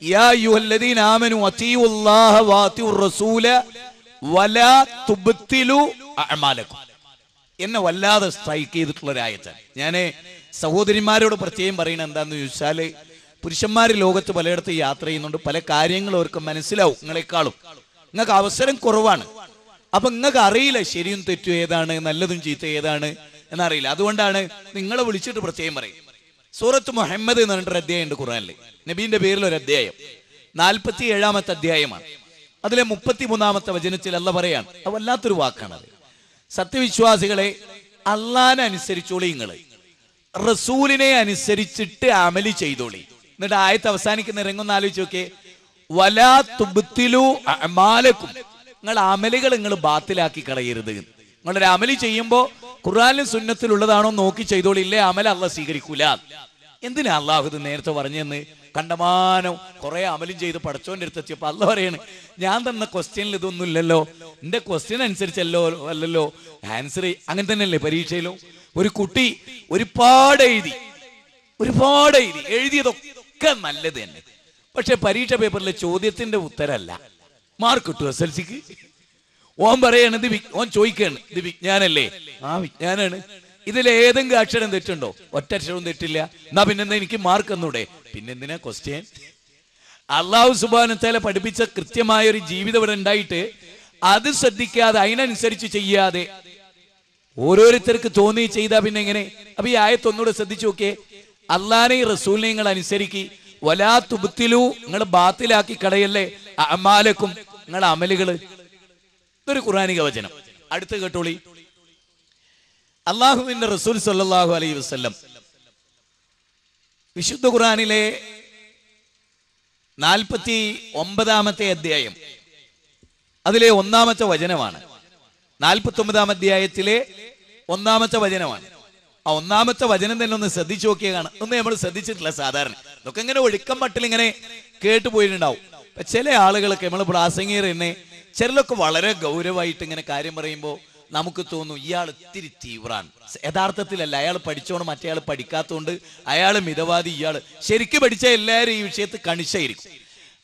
യാ അയ്യുഹല്ലദീന ആമനു അത്തിയുല്ലാഹ വഅത്തിയുർ റസൂല വലാ തുബ്തിലു അഅമാലക്കും എന്നെ വല്ലാതെ സ്ട്രൈക്ക് ചെയ്തിട്ടുള്ള ഒരു ആയത്താണ്. ഞാൻ സഹോദരിമാരോട് പ്രത്യേകം പറയുന്നത് എന്താണെന്ന് ചോദിച്ചാൽ, പുരുഷന്മാർ ലോകത്ത് പലയിടത്ത് യാത്ര ചെയ്യുന്നുണ്ട്, പല കാര്യങ്ങളും അവർക്ക് മനസ്സിലാവും നിങ്ങളെക്കാളും. നിങ്ങൾക്ക് അവസരം കുറവാണ്. അപ്പൊ നിങ്ങൾക്ക് അറിയില്ല ശരിയും തെറ്റും ഏതാണ്, നല്ലതും ചീത്ത ഏതാണ് എന്നറിയില്ല. അതുകൊണ്ടാണ് നിങ്ങളെ വിളിച്ചിട്ട് പ്രത്യേകം പറയും. സൂറത്ത് മുഹമ്മദ് എന്ന് പറഞ്ഞിട്ടൊരു അധ്യായം ഉണ്ട് ഖുർആനിൽ, നബീന്റെ പേരിൽ ഒരു അധ്യായം, 47-ാമത്തെ അധ്യായമാണ്. അതിലെ 33-ാമത്തെ വചനത്തിൽ അല്ലാഹ് പറയാണ്, അത് വല്ലാത്തൊരു വാക്കാണത്. സത്യവിശ്വാസികളെ, അള്ളാനെ അനുസരിച്ചോളി, നിങ്ങള് റസൂലിനെ അനുസരിച്ചിട്ട് അമലി ചെയ്തോളി. എന്നിട്ട് ആയത്ത് അവസാനിക്കുന്ന ഇറങ്ങുന്ന ആലോചിച്ച് നോക്കിയേ, വലാ തുബ്തിലു അഅമാലക്കും, നിങ്ങൾ അമലുകൾ നിങ്ങൾ ബാത്തിലാക്കി കളയരുത്. നിങ്ങളൊരു അമലി ചെയ്യുമ്പോ ഖുർആനിലും സുന്നത്തിലുള്ളതാണോ നോക്കി ചെയ്തോളി, ഇല്ലേ അമല അള്ളാഹ് സ്വീകരിക്കൂല. എന്തിനാ അള്ളാഹു ഇത് നേരത്തെ പറഞ്ഞെന്ന്? കണ്ടമാനം കുറെ അമലും ചെയ്ത് പടച്ചോന്റെ അടുത്തെത്തിയപ്പോ അള്ളാഹ് പറയാണ്, ഞാൻ തന്ന ക്വസ്റ്റ്യനിൽ ഇതൊന്നും ഇല്ലല്ലോ, എന്റെ ക്വസ്റ്റ്യൻ അനുസരിച്ചല്ലോ അല്ലല്ലോ ആൻസർ. അങ്ങനെ തന്നെയല്ലേ പരീക്ഷയിലും? ഒരു കുട്ടി ഒരുപാട് എഴുതി, ഒരുപാട് എഴുതിയതൊക്കെ നല്ലത് തന്നെ. പക്ഷെ പരീക്ഷ പേപ്പറിലെ ചോദ്യത്തിന്റെ ഉത്തരമല്ല മാർക്ക് കിട്ടും. SLCക്ക് ഓൻ പറയാണ് ഓൻ ചോദിക്കാണ് ഇത് വിജ്ഞാനല്ലേ? ആ വിജ്ഞാനാണ്. ഇതിലേതെങ്കിലും അക്ഷരം തെറ്റുണ്ടോ? ഒറ്റ അക്ഷരവും തെറ്റില്ല. എന്നാ പിന്നെന്താ എനിക്ക് മാർക്ക് തന്നൂടെ? പിന്നെന്തിനാ ക്വസ്റ്റ്യൻ? അള്ളാഹു സുബ്ഹാനഹു വതആല പഠിപ്പിച്ച കൃത്യമായ ഒരു ജീവിതം ഇവിടെ ഉണ്ടായിട്ട് അത് ശ്രദ്ധിക്കാതെ അതിനനുസരിച്ച് ചെയ്യാതെ ഓരോരുത്തർക്ക് തോന്നി ചെയ്താ പിന്നെ എങ്ങനെ? അപ്പൊ ഈ ആയത്ത് ഒന്നുകൂടെ ശ്രദ്ധിച്ചു നോക്കിയേ. അള്ളാനെയും റസൂലിനെയും നിങ്ങൾ അനുസരിക്ക്. വലാ തുബ്തിലു, നിങ്ങൾ ബാത്തിലാക്കി കളയല്ലേ അഅമാലക്കും, നിങ്ങളുടെ അമലുകള്. ഇതൊരു ഖുർആനിക വചനം. അടുത്ത് കേട്ടോളി. അള്ളാഹുവിന്റെ റസൂൽ സല്ലല്ലാഹു അലൈഹി വസല്ലം വിശുദ്ധ ഖുർആനിലെ 49-ാമത്തെ അധ്യായം അതിലെ 1-ാമത്തെ വചനമാണ്. 49-ാം അധ്യായത്തിലെ 1-ാമത്തെ വചനമാണ്. ആ 1-ാമത്തെ വചനം തന്നെ ഒന്ന് ശ്രദ്ധിച്ചു നോക്കിയാണ്. ഒന്നും നമ്മൾ ശ്രദ്ധിച്ചിട്ടില്ല സാധാരണ. ഇതൊക്കെ ഇങ്ങനെ ഒഴുക്കം പട്ടിൽ ഇങ്ങനെ കേട്ടു പോയിട്ടുണ്ടാവും. ചില ആളുകളൊക്കെ നമ്മൾ പ്രാസംഗികർ തന്നെ ചിലരൊക്കെ വളരെ ഗൗരവമായിട്ട് ഇങ്ങനെ കാര്യം പറയുമ്പോൾ നമുക്ക് തോന്നും ഇയാൾ ഇത്തിരി തീവ്രാണ്. യഥാർത്ഥത്തിലല്ല. അയാൾ പഠിച്ചോണ്ട് മറ്റേയാൾ പഠിക്കാത്തതുകൊണ്ട് അയാൾ മിതവാദി, ഇയാൾ ശരിക്കും പഠിച്ച എല്ലാവരും ഈ വിഷയത്തിൽ കണിശായിരിക്കും.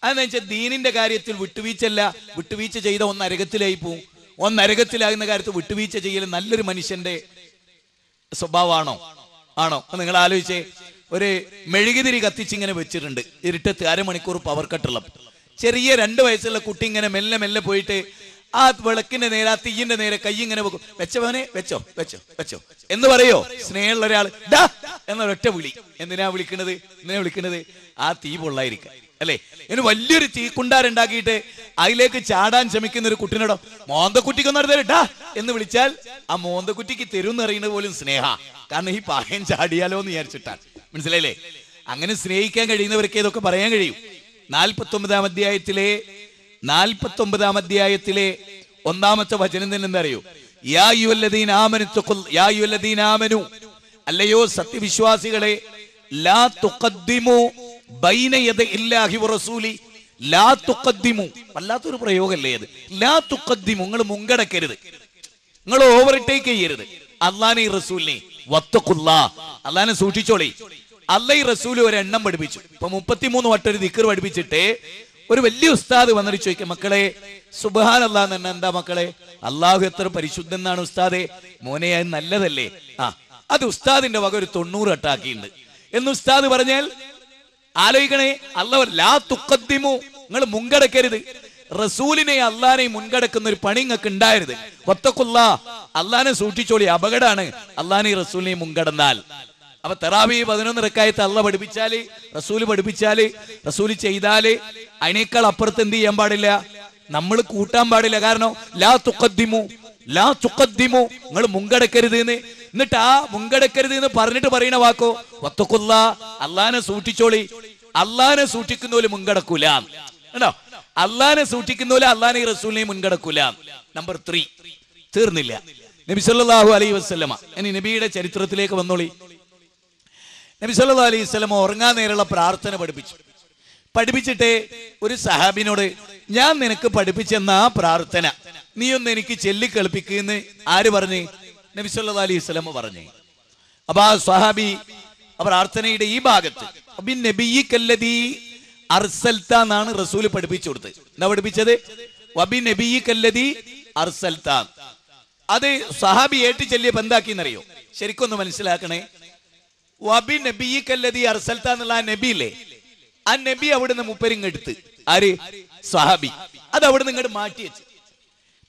അതെന്ന് വെച്ചാൽ ദീനിന്റെ കാര്യത്തിൽ വിട്ടുവീഴ്ച ചെയ്ത ഒന്ന് നരകത്തിലായി പോവും. ഒന്ന് നരകത്തിലാകുന്ന കാര്യത്തിൽ വിട്ടുവീഴ്ച ചെയ്യൽ നല്ലൊരു മനുഷ്യന്റെ സ്വഭാവമാണോ? ആണോ? നിങ്ങൾ ആലോചിച്ചേ. ഒരു മെഴുകുതിരി കത്തിച്ചിങ്ങനെ വെച്ചിട്ടുണ്ട് ഇരുട്ടത്ത്, അരമണിക്കൂർ പവർ കട്ടുള്ള ചെറിയ 2 വയസ്സുള്ള കുട്ടി ഇങ്ങനെ മെല്ലെ മെല്ലെ പോയിട്ട് ആ വിളക്കിന്റെ നേരെ, ആ തീയിന്റെ നേരെ കൈ ഇങ്ങനെ വെക്കും. വെച്ചവനെ വെച്ചോ വെച്ചോ വെച്ചോ എന്ന് പറയോ? സ്നേഹമുള്ള ഒരാൾ ഡാ എന്നൊരൊറ്റ വിളി. എന്തിനാ വിളിക്കണത്? ആ തീ പൊള്ളായിരിക്കാം അല്ലേ? ഇനി വലിയൊരു തീക്കുണ്ടാരുണ്ടാക്കിയിട്ട് അതിലേക്ക് ചാടാൻ ശ്രമിക്കുന്ന ഒരു കുട്ടിനോടോ മോന്തക്കുട്ടിക്കൊന്നും ഡാ എന്ന് വിളിച്ചാൽ ആ മോന്തക്കുട്ടിക്ക് തരും എന്നറിയുന്നത് പോലും സ്നേഹ. കാരണം ഈ പായം ചാടിയാലോ എന്ന് വിചാരിച്ചിട്ടാണ്. മനസ്സിലായില്ലേ? അങ്ങനെ സ്നേഹിക്കാൻ കഴിയുന്നവർക്ക് ഇതൊക്കെ പറയാൻ കഴിയും. 49-ാം അധ്യായത്തിലെ 1-ാമത്തെ വചനം തന്നെ എന്താ അറിയോ? യാ അയ്യുഹല്ലദീന ആമനു, അല്ലയോ സത്യവിശ്വാസികളെ, ലാ തുഖദ്ദിമു ബൈന യദഇല്ലാഹി വറസൂലി. ലാ തുഖദ്ദിമു, വല്ലാത്തൊരു പ്രയോഗമല്ലേ അത്. ലാ തുഖദ്ദിമു, നിങ്ങൾ മുൻകടക്കരുത്, നിങ്ങൾ ഓവർടേക്ക് ചെയ്യരുത് അല്ലാഹുവിനെ റസൂലിനെ. വത്തഖുല്ലാഹ്, അല്ലാഹുവിനെ സൂക്ഷിച്ചോളി. അല്ലാഹു റസൂൽ ഒരു എണ്ണം പഠിപ്പിച്ചു. ഇപ്പൊ 33 വട്ടം ഒരു ദിക്ർ പഠിപ്പിച്ചിട്ട് ഒരു വലിയ ഉസ്താദ് വന്നിട്ട് ചോദിക്കാം, മക്കളെ സുബ്ഹാനല്ലാഹ് എന്ന് പറഞ്ഞാൽ എന്താ മക്കളെ? അള്ളാഹു എത്ര പരിശുദ്ധൻ എന്നാണ് ഉസ്താദെ. മോനെ അത് നല്ലതല്ലേ? അത് ഉസ്താദിന്റെ വക ഒരു 90 വട്ടാക്കിയിട്ടുണ്ട് എന്ന് ഉസ്താദ് പറഞ്ഞാൽ ആലോചിക്കണേ. അല്ലാഹു ലാ തുഖദ്ദിമു, നിങ്ങൾ മുൻകടക്കരുത്. റസൂലിനെ അള്ളാഹിനെ മുൻകടക്കുന്ന ഒരു പണി നിങ്ങൾക്ക് ഉണ്ടായിരുത്. വത്തഖുല്ലാഹ്, അള്ളാഹിനെ സൂക്ഷിച്ചോളി. അപകടമാണ് അള്ളാഹിനെ റസൂലിനെ മുൻകടന്നാൽ. അപ്പൊ തറാവി 11 റക്അത്ത് അള്ളാഹ് പഠിപ്പിച്ചാല്, റസൂല് ചെയ്താല് അതിനേക്കാൾ അപ്പുറത്ത് എന്ത് ചെയ്യാൻ പാടില്ല? നമ്മൾ കൂട്ടാൻ പാടില്ല. കാരണം ലാ തുഖദ്ദിമു, നിങ്ങൾ മുൻകടക്കരുത് എന്ന്. എന്നിട്ട് ആ മുൻകടക്കരുത് എന്ന് പറഞ്ഞിട്ട് പറയുന്ന വാക്കോ വത്തഖുല്ലാഹ്, അള്ളാഹിനെ സൂക്ഷിച്ചോളി. അള്ളാഹിനെ സൂക്ഷിക്കുന്നോല് മുൻകടക്കൂല. കേട്ടോ? അള്ളാഹിനെ സൂക്ഷിക്കുന്നോല് അള്ളാഹിനെ റസൂലിനെ മുൻകടക്കൂല. നമ്പർ 3 തീർന്നില്ല. നബി സല്ലല്ലാഹു അലൈഹി വസല്ലമ. ഇനി നബിയുടെ ചരിത്രത്തിലേക്ക് വന്നോളി. നബി സല്ലല്ലാഹു അലൈഹി വസല്ലമ ഉറങ്ങാൻ നേരെയുള്ള പ്രാർത്ഥന പഠിപ്പിച്ചിട്ട് ഒരു സഹാബിനോട്, ഞാൻ നിനക്ക് പഠിപ്പിച്ചെന്ന ആ പ്രാർത്ഥന നീ ഒന്ന് എനിക്ക് ചൊല്ലിക്കളിപ്പിക്കുന്ന് ആര് പറഞ്ഞു? നബി സല്ലല്ലാഹു അലൈഹി വസല്ലമ പറഞ്ഞു. അപ്പൊ ആ സ്വഹാബി പ്രാർത്ഥനയുടെ ഈ ഭാഗത്ത് അബിൻ നബിയ്യിക്കല്ലദീ അർസൽത എന്നാണ് റസൂൽ പഠിപ്പിച്ചു കൊടുത്തത്. എന്താ പഠിപ്പിച്ചത്? വബി നബിയ്യിക്കല്ലദീ അർസൽത. അത് സ്വഹാബി ഏറ്റി ചൊല്ലിയപ്പോ എന്താക്കിന്നറിയോ? ശരിക്കൊന്ന് മനസ്സിലാക്കണേ. വബി നബിയ്യിക്കല്ലദീ അർസൽത എന്നുള്ള ആ നബിയില്ലേ, ആ നബി അവിടുന്ന് മുപ്പരിങ്ങെടുത്ത് ആര്? സ്വഹാബി. അത് അവിടുന്ന് ഇങ്ങോട്ട് മാറ്റി വെച്ച്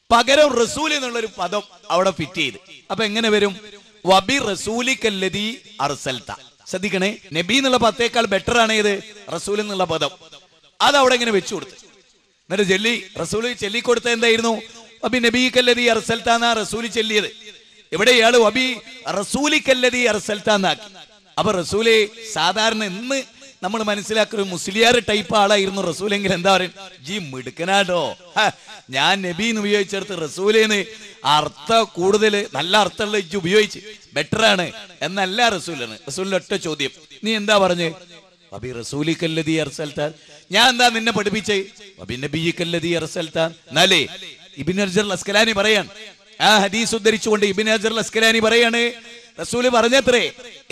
പകരം റസൂൽ എന്നുള്ളൊരു പദം അവിടെ ഫിറ്റ് ചെയ്ത്. അപ്പൊ എങ്ങനെ വരും? വബി റസൂലിക്കല്ലദീ അർസൽത. ശ്രദ്ധിക്കണേ, നബി എന്നുള്ള പദത്തേക്കാൾ ബെറ്റർ ആണ് ഏത്? റസൂൽ എന്നുള്ള പദം. അത് അവിടെ ഇങ്ങനെ വെച്ചു കൊടുത്ത് എന്നിട്ട് റസൂൽ ചൊല്ലിക്കൊടുത്ത എന്തായിരുന്നു? വബി നബിയ്യിക്കല്ലദീ അർസൽത എന്നാ റസൂൽ ചൊല്ലിയത്. ഇവിടെ ഇയാള് വബി റസൂലിക്കല്ലദീ അർസൽത എന്നാക്കി. അപ്പൊ റസൂല് സാധാരണ ഇന്ന് നമ്മൾ മനസ്സിലാക്കുന്ന മുസ്ലിയാർ ടൈപ്പ് ആളായിരുന്നു റസൂലെങ്കിൽ എന്താ പറയുക? ജി മിടുക്കനാട്ടോ, ഞാൻ നബി എന്ന് ഉപയോഗിച്ചെടുത്ത് റസൂലേന്ന് അർത്ഥം കൂടുതൽ നല്ല അർത്ഥമുള്ള ഇജ്ജ് ഉപയോഗിച്ച് ബെറ്ററാണ് എന്നല്ല റസൂലാണ്. റസൂലിന്റെ ഒറ്റ ചോദ്യം, നീ എന്താ പറഞ്ഞ്? വബി റസൂലിക്കല്ലദീ അർസൽത. ഞാൻ എന്താ നിന്നെ പഠിപ്പിച്ചേ? വബി നബിയ്യിക്കല്ലദീ അർസൽത. എന്നാലേ ഇബ്നു ഹജർ അൽ അസ്കലാനി പറയാൻ, ആ ഹദീസ് ഉദ്ധരിച്ചുകൊണ്ട് ഇബ്നു ഹജർ അൽ അസ്കലാനി പറയാണ്, റസൂല് പറഞ്ഞത്രേ,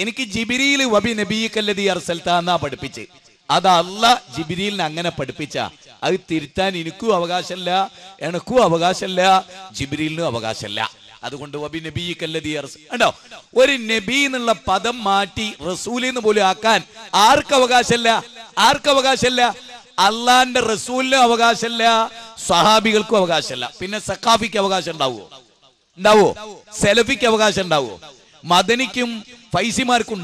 എനിക്ക് ജിബ്രീൽ വബി നബിയ്ക്കല്ലദീ അർസൽതാ പഠിപ്പിച്ച്. അത് അല്ലാഹ് ജിബ്രീലിനെ അങ്ങനെ പഠിപ്പിച്ച അത് തിരുത്താൻ എനിക്കും അവകാശമല്ല, എനക്കും അവകാശമല്ല, ജിബ്രീലിനും അവകാശമല്ല. അതുകൊണ്ട് വബി നബിയ്ക്കല്ലദീ അർസൽ ഒരു നബി എന്നുള്ള പദം മാറ്റി റസൂലിന്ന് പോലും ആക്കാൻ ആർക്ക് അവകാശമല്ല? ആർക്കവകാശമല്ല? അള്ളാന്റെ റസൂലിനും അവകാശമല്ല, സ്വഹാബികൾക്കും അവകാശമല്ല. പിന്നെ സഖാഫിക്ക് അവകാശം ഉണ്ടാവോ? സെലഫിക്ക് അവകാശം ഉണ്ടാവോ? മദനിക്കും ഫൈസിമാർക്കും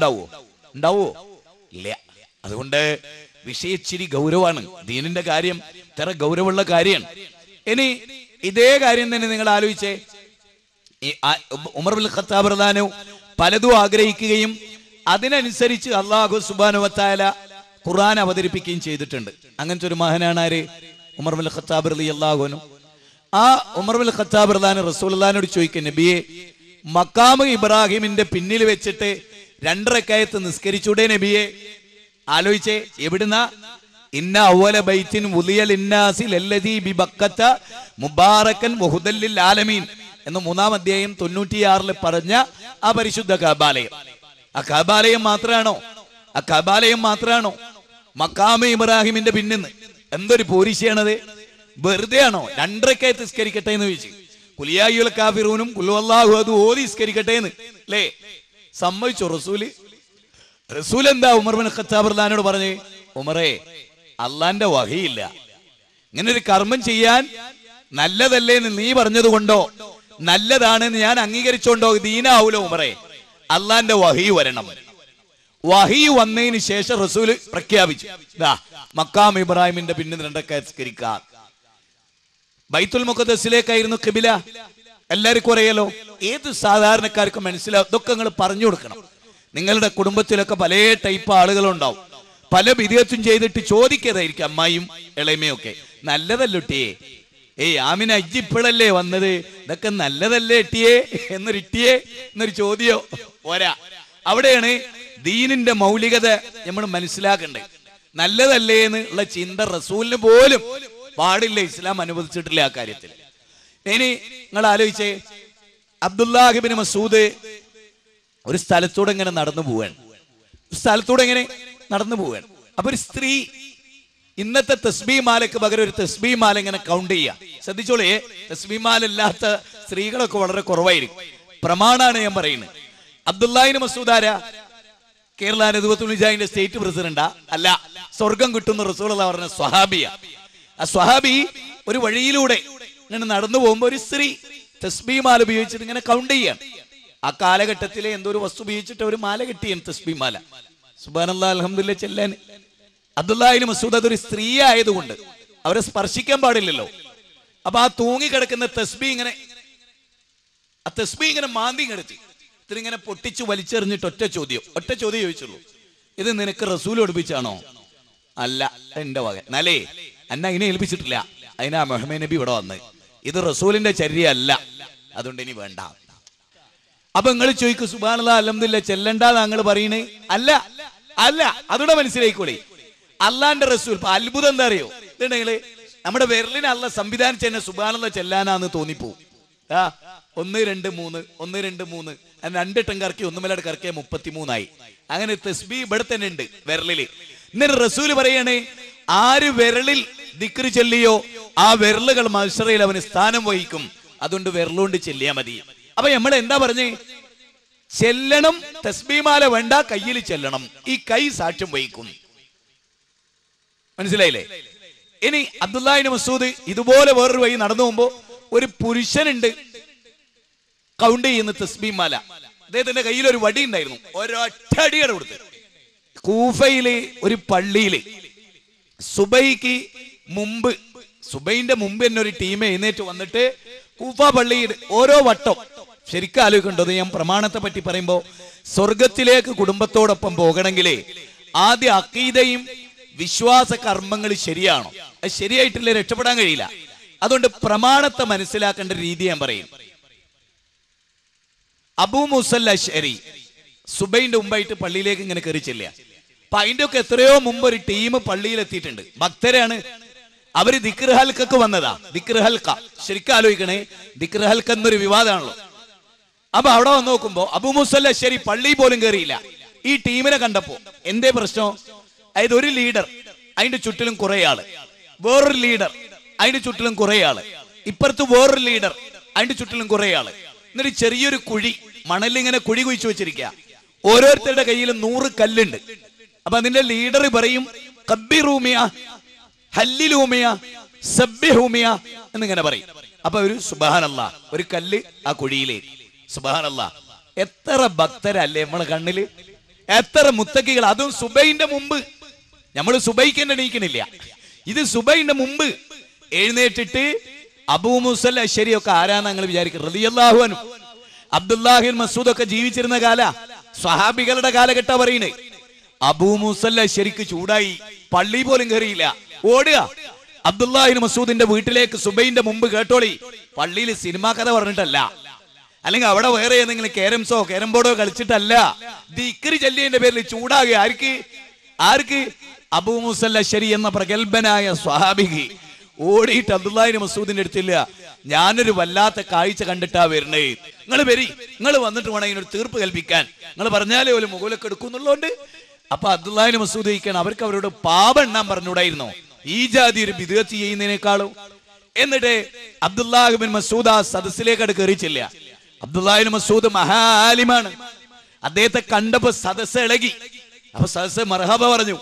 ഉണ്ടാവോ? ഇല്ല. അതുകൊണ്ട് വിഷയിച്ചിരി ഗൗരവമാണ്. ദീനിന്റെ കാര്യം ഇത്ര ഗൗരവമുള്ള കാര്യമാണ്. ഇനി ഇതേ കാര്യം തന്നെ നിങ്ങൾ ആലോചിച്ചേ. ഉമർ ഇബ്നുൽ ഖത്താബ് റളിയല്ലാഹു പലതും ആഗ്രഹിക്കുകയും അതിനനുസരിച്ച് അല്ലാഹു സുബ്ഹാനഹു വ തആല ഖുർആൻ അവതരിപ്പിക്കുകയും ചെയ്തിട്ടുണ്ട്. അങ്ങനത്തെ ഒരു മഹാനാണ് ആര്? ഉമർ ഇബ്നുൽ ഖത്താബ് റളിയല്ലാഹു അൻഹു. ആ ഉമർ ഇബ്നുൽ ഖത്താബ് റളിയല്ലാഹു അൻഹു റസൂലുള്ളാഹിനോട് ചോദിക്കും, നബിയെ, മഖാമ് ഇബ്രാഹിമിന്റെ പിന്നിൽ വെച്ചിട്ട് 2 റക്അത്ത് നിസ്കരിച്ചൂടെ നബിയെ? ആലോചിച്ചേ, എവിടുന്ന? ഇന്ന അവല ബൈത്തിൻ വുളിയ ലിന്നാസി ലല്ലദീ ബിബക്കത്ത മുബാറകൻ വഹുദൽ ലിൽ ആലമീൻ എന്ന് 3-ാം അധ്യായം 96 പറഞ്ഞ ആ പരിശുദ്ധ കഅബാലയം. ആ കഅബാലയം മാത്രാണോ മഖാമ് ഇബ്രാഹിമിന്റെ പിന്നിന്ന്? എന്തൊരു പോരിശയാണത്! വെറുതെ ആണോ? 2 റക്അത്ത് നിസ്കരിക്കട്ടെ എന്ന് ചോദിച്ചു. കുലിയായുൽ കാഫിറൂനും ഖുൽ ഹുവല്ലാഹു അഹദ് ഓതി നിസ്കരിക്കട്ടെ എന്ന് അല്ലേ? സമ്മതിച്ചോ റസൂല്? റസൂൽ എന്താ ഉമർ ഇബ്നുൽ ഖത്താബ് റളിയല്ലാഹു പറഞ്ഞു? ഉമറേ, അള്ളാന്റെ വഹിയില്ല, ഇങ്ങനെ ഒരു കർമ്മം ചെയ്യാൻ നല്ലതല്ലേ എന്ന് നീ പറഞ്ഞത് കൊണ്ടോ നല്ലതാണെന്ന് ഞാൻ അംഗീകരിച്ചോണ്ടോ ദീനാവൂലോ ഉമറേ? അള്ളാന്റെ വഹി വരണം. വഹി വന്നതിന് ശേഷം റസൂല് പ്രഖ്യാപിച്ചു, മഖാം ഇബ്രാഹിമിന്റെ പിന്നിൽ 2 റക്അത്ത് നിസ്കരിക്കാം. ബൈത്തുൽ മുഖദ്ദസിലേക്കായിരുന്നു ഖിബില. എല്ലാവർക്കും അറിയാലോ, ഏത് സാധാരണക്കാർക്കും മനസ്സിലാവും. ഇതൊക്കെ നിങ്ങൾ പറഞ്ഞു കൊടുക്കണം. നിങ്ങളുടെ കുടുംബത്തിലൊക്കെ പല ടൈപ്പ് ആളുകളുണ്ടാവും. പല ബിദ്അത്തും ചെയ്തിട്ട് ചോദിക്കതായിരിക്കും അമ്മായിയും ഇളയമയും ഒക്കെ, നല്ലതല്ലുട്ടിയേ, ആമിന അജ്ജി ഇപ്പോഴല്ലേ വന്നത്, ഇതൊക്കെ നല്ലതല്ലേ ഇട്ടിയേ എന്നൊരു ചോദ്യോ പോരാ. അവിടെയാണ് ദീനിന്റെ മൗലികത നമ്മൾ മനസ്സിലാക്കണ്ടേ. നല്ലതല്ലേ എന്നുള്ള ചിന്ത റസൂലിന് പോലും പാടില്ല, ഇസ്ലാം അനുവദിച്ചിട്ടില്ല ആ കാര്യത്തിൽ. ഇനി നിങ്ങൾ ആലോചിച്ചേ, അബ്ദുല്ലാഹ് ഇബ്നു മസ്ഊദ് ഒരു സ്ഥലത്തൂടെ ഇങ്ങനെ നടന്നു പോവാണ്. അപ്പൊ ഒരു സ്ത്രീ ഇന്നത്തെ തസ്ബീഹ് മാലയ്ക്ക് പകരം ഒരു തസ്ബീഹ് മാല ഇങ്ങനെ കൗണ്ട് ചെയ്യുക. ശ്രദ്ധിച്ചോളേ, തസ്ബീഹ് മാല ഇല്ലാത്ത സ്ത്രീകളൊക്കെ വളരെ കുറവായിരിക്കും. പ്രമാണാണ് ഞാൻ പറയുന്നത്. അബ്ദുല്ലാഹ് ഇബ്നു മസ്ഊദ് ആരാ? കേരള നദുവത്തുൽ മുജാഹിദിന്റെ സ്റ്റേറ്റ് പ്രസിഡന്റാ? അല്ല. സ്വർഗം കിട്ടുന്ന റസൂലുള്ളാഹി പറഞ്ഞ സ്വഹാബിയ. ആ സ്വഹാബി ഒരു വഴിയിലൂടെ ഇങ്ങനെ നടന്നു പോകുമ്പോ ഒരു സ്ത്രീ തസ്ബീഹ് മാല ഉപയോഗിച്ചിട്ട് ഇങ്ങനെ കൗണ്ട് ചെയ്യാണ്. ആ കാലഘട്ടത്തിലെ എന്തോ ഒരു വസ്തു ഉപയോഗിച്ചിട്ട് ഒരു മാല കിട്ടിയാണ് തസ്ബീഹ് മാല. സുബ്ഹാനല്ലാഹ് അൽഹംദുലില്ലാഹ് ചെല്ലാൻ. അബ്ദുല്ലാഹ് ഇബ്നു മസ്ഊദ് അതൊരു സ്ത്രീ ആയതുകൊണ്ട് അവരെ സ്പർശിക്കാൻ പാടില്ലല്ലോ. അപ്പൊ ആ തൂങ്ങിക്കിടക്കുന്ന തസ്ബീഹ് ഇങ്ങനെ മാന്തി കിടത്തി ഇതിങ്ങനെ പൊട്ടിച്ചു വലിച്ചെറിഞ്ഞിട്ട് ഒറ്റ ചോദ്യം ചോദിച്ചുള്ളൂ, ഇത് നിനക്ക് റസൂൽ പഠിപ്പിച്ചാണോ? അല്ല, എന്റെ വക. എന്നാലേ എന്നെ അതിനെ ഏൽപ്പിച്ചിട്ടില്ല, അതിനാ മുഹമ്മദ് നബി ഇവിടെ വന്ന്, ഇത് റസൂലിന്റെ ചര്യ അല്ല, അതുകൊണ്ട് ഇനി വേണ്ട. അപ്പൊ നിങ്ങൾ ചോദിക്കും, സുബ്ഹാനല്ലാഹ് അൽഹംദുലില്ലാഹ് ചെല്ലണ്ടാ താങ്കൾ പറയണേ? അല്ല, അതോടെ മനസ്സിലായിക്കോളെ. അള്ളാന്റെ റസൂൽ. ഇപ്പൊ അത്ഭുതം എന്താ അറിയോ? ഇതുണ്ടെങ്കില് നമ്മുടെ വിരലിനെ അള്ള സംവിധാനിച്ച് തന്നെ സുബ്ഹാനല്ലാഹ് ചെല്ലാനാന്ന് തോന്നിപ്പോവും. 1 2 3 1 2 3 2 ടം കറക്കി 1 മേലോട്ട് കറക്കിയ 33 അങ്ങനെ തസ്ബീഹ് ഇവിടെ തന്നെ ഉണ്ട് വിരലില്. എന്നിട്ട് റസൂല് പറയണേ, ആര് വിരലിൽ ദിക്റ് ചൊല്ലിയോ ആ വിരലുകൾ മഹ്ശറയിൽ അവന് സ്ഥാനം വഹിക്കും, അതുകൊണ്ട് വിരലുകൊണ്ട് ചെല്ലിയാ മതി. അപ്പൊ നമ്മൾ എന്താ പറഞ്ഞേ? ചെല്ലണം, തസ്ബീഹ് മാല വേണ്ട, കയ്യിൽ ചെല്ലണം. ഈ കൈ സാക്ഷ്യം വഹിക്കും. മനസ്സിലായില്ലേ? ഇനി അബ്ദുല്ലാഹ് ഇബ്നു മസ്ഊദ് ഇതുപോലെ വേറൊരു വഴി നടന്നു പോകുമ്പോ ഒരു പുരുഷനുണ്ട് കൗണ്ട് ചെയ്യുന്ന തസ്ബീഹ് മാല. അദ്ദേഹത്തിന്റെ കയ്യിൽ ഒരു വടി ഉണ്ടായിരുന്നു. ഒരൊറ്റ അടിയാണ് കൊടുത്ത്. കൂഫയിലെ ഒരു പള്ളിയില് സുബൈന്റെ മുമ്പ് തന്നെ ഒരു ടീം എഴുന്നേറ്റ് വന്നിട്ട് കൂഫ പള്ളിയിൽ ഓരോ വട്ടം ശരിക്കും ആലോചിക്കേണ്ടത്. ഞാൻ പ്രമാണത്തെ പറ്റി പറയുമ്പോ, സ്വർഗത്തിലേക്ക് കുടുംബത്തോടൊപ്പം പോകണമെങ്കിലേ ആദ്യ അഖീദയും വിശ്വാസ കർമ്മങ്ങൾ ശരിയാണോ? അത് ശരിയായിട്ടില്ലേ രക്ഷപ്പെടാൻ കഴിയില്ല. അതുകൊണ്ട് പ്രമാണത്തെ മനസ്സിലാക്കേണ്ട രീതി ഞാൻ പറയും. അബൂ മൂസൽ അശ്അരി സുബൈന്റെ മുമ്പായിട്ട് പള്ളിയിലേക്ക് ഇങ്ങനെ കയറി ചെല്ലുക. അപ്പൊ അതിന്റെ ഒക്കെ എത്രയോ മുമ്പ് ഒരു ടീം പള്ളിയിൽ എത്തിയിട്ടുണ്ട്. ഭക്തരാണ് അവര്. ദിക്ർ ഹൽക്കക്ക് വന്നതാ. ദിക്ർ ഹൽക്ക ശരിക്കും ആലോചിക്കണേ, ദിക്ർ ഹൽക്ക എന്നൊരു വിവാദമാണല്ലോ. അപ്പൊ അവിടെ വന്ന് നോക്കുമ്പോ അബൂ മൂസൽ അശ്ശരി പള്ളി പോലും കയറിയില്ല. ഈ ടീമിനെ കണ്ടപ്പോ എന്തേ പ്രശ്നം? അതായത് ഒരു ലീഡർ, അതിന്റെ ചുറ്റിലും കുറെ ആള്, വേറൊരു ലീഡർ, അതിന്റെ ചുറ്റിലും കുറെ ആള്, ഇപ്പുറത്ത് വേറൊരു ലീഡർ, അതിന്റെ ചുറ്റിലും കുറെ ആള്. എന്നിട്ട് ചെറിയൊരു കുഴി, മണലിങ്ങനെ കുഴി കുഴിച്ചു വെച്ചിരിക്കുക. ഓരോരുത്തരുടെ കയ്യിലും 100 കല്ലുണ്ട്. അപ്പൊ അതിന്റെ ലീഡർ പറയും കബ്ബിറൂമിയ, ഹല്ലിലൂമിയ, സബ്ബിഹൂമിയ എന്നിങ്ങനെ പറയും. അപ്പൊ ഒരു സുബ്ഹാനല്ലാഹ്, ഒരു കല്ല് ആ കുഴിയിലേക്ക്. സുബ്ഹാനല്ലാഹ്, എത്ര ഭക്തരല്ലേ നമ്മളെ കണ്ണില്, എത്ര മുത്തക്കികൾ. അതും സുബൈന്റെ മുമ്പ്. നമ്മൾ സുബൈക്ക് തന്നെ എണീക്കണില്ല, ഇത് സുബൈന്റെ മുമ്പ് എഴുന്നേറ്റിട്ട് അബൂ മൂസൽ അശ്ശരി ഒക്കെ ആരാന്ന് നിങ്ങൾ വിചാരിക്കും? റളിയല്ലാഹു അൻഹു, അബ്ദുല്ലാഹിൽ മസൂദ് ഒക്കെ ജീവിച്ചിരുന്ന കാല, സ്വഹാബികളുടെ കാലഘട്ട പറയുന്നത്. അബൂ മൂസൽ അശ്ശരിക്ക് ചൂടായി, പള്ളി പോലും കയറിയില്ല, ഓടുക അബ്ദുല്ലാഹിൽ മസൂദിന്റെ വീട്ടിലേക്ക്. സുബൈന്റെ മുമ്പ് കേട്ടോളി, പള്ളിയിൽ സിനിമാ കഥ പറഞ്ഞിട്ടല്ല, അല്ലെങ്കിൽ അവിടെ വേറെ ഏതെങ്കിലും കാരംസോ കാരം ബോർഡോ കളിച്ചിട്ടല്ല, ദിക്ർ ചൊല്ലിയതിന്റെ പേരിൽ ചൂടാകുക. ആർക്ക്? അബൂ മൂസൽ അശ്ശരി എന്ന പ്രഗൽഭനായ സ്വഹാബിക്ക് ഓടിയിട്ട് അബ്ദുല്ലാഹിബ്നു മസൂദിന്റെ അടുത്തില്ല, ഞാനൊരു വല്ലാത്ത കാഴ്ച കണ്ടിട്ടാ വരണേ, നിങ്ങൾ വരി, നിങ്ങൾ വന്നിട്ട് വേണം ഇതിനൊരു തീർപ്പ് കൽപ്പിക്കാൻ, നിങ്ങൾ പറഞ്ഞാലേ ഒരു മുകളിലൊക്കെ എടുക്കുന്നുള്ളതുകൊണ്ട്. അപ്പൊ അബ്ദുല്ലാഹിബ്നു മസൂദ് ചോദിക്കണം, അവർക്ക് അവരോട് പാപം എണ്ണാൻ പറഞ്ഞുകൂടായിരുന്നോ ഈ ജാതി ഒരു ബിദ്അത്ത് ചെയ്യുന്നതിനേക്കാളും? എന്നിട്ട് അബ്ദുല്ലാഹിബ്നു മസൂദ് ആ സദസ്സിലേക്ക് കയറിച്ചില്ല. അബ്ദുല്ലാഹിബ്നു മസൂദ് മഹാലിമാണ്, അദ്ദേഹത്തെ കണ്ടപ്പോ സദസ്സ് ഇളകി. അപ്പൊ സദസ്സ് മർഹബ പറഞ്ഞു,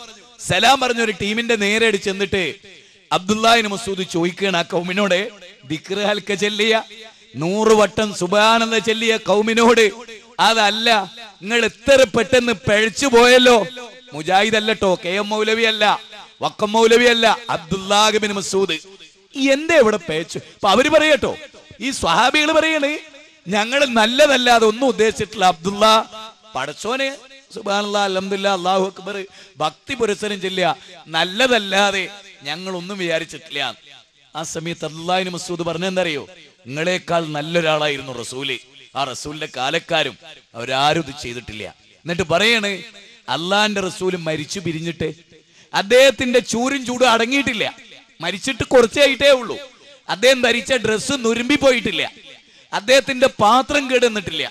സലാം പറഞ്ഞു. ഒരു ടീമിന്റെ നേരെ ചെന്നിട്ട് അബ്ദുല്ലാഹിബ്നു മസൂദ് ചോദിക്കുകയാണ് ആ കൗമിനോട്, ദിക്ർ ഹൽക്ക ചൊല്ലിയ 100 വട്ടം സുബ്ഹാനല്ലാഹ് ചൊല്ലിയ കൗമിനോട്, അതല്ല നിങ്ങൾ എത്ര പെട്ടെന്ന് പഴിച്ചു പോയല്ലോ. മുജാഹിദ് അല്ലട്ടോ, KM മൗലവി അല്ല, വക്കം മൗലവി അല്ല, അബ്ദുല്ലാഹിബ്നു മസൂദ്. എന്താ ഇവിടെ പേച്ചു? അപ്പൊ അവര് പറയട്ടോ, ഈ സ്വഹാബികൾ പറയണേ, ഞങ്ങൾ നല്ലതല്ലാതെ ഒന്നും ഉദ്ദേശിച്ചിട്ടില്ല. അബ്ദുല്ലാ, പടച്ചോനെ സുബ്ഹാനല്ലാഹ് അൽഹംദുലില്ലാഹ് അല്ലാഹു അക്ബർ ഭക്തി പുരസ്സരം ചൊല്ലുക, നല്ലതല്ലാതെ ഞങ്ങളൊന്നും വിചാരിച്ചിട്ടില്ല. ആ സമയത്ത് അബ്ദുല്ലാഹിബ്നു മസൂദ് പറഞ്ഞെന്തറിയോ? നിങ്ങളെക്കാൾ നല്ലൊരാളായിരുന്നു റസൂല്, ആ റസൂലിന്റെ കാലക്കാരും, അവരാരും ഇത് ചെയ്തിട്ടില്ല. എന്നിട്ട് പറയണേ, അള്ളാന്റെ റസൂല് മരിച്ചു പിരിഞ്ഞിട്ട് അദ്ദേഹത്തിന്റെ ചൂരും ചൂടും അടങ്ങിയിട്ടില്ല. മരിച്ചിട്ട് കുറച്ചായിട്ടേ ഉള്ളൂ. അദ്ദേഹം ധരിച്ച ഡ്രസ്സ് നുരുമ്പി പോയിട്ടില്ല, അദ്ദേഹത്തിന്റെ പാത്രം കേടുന്നിട്ടില്ല.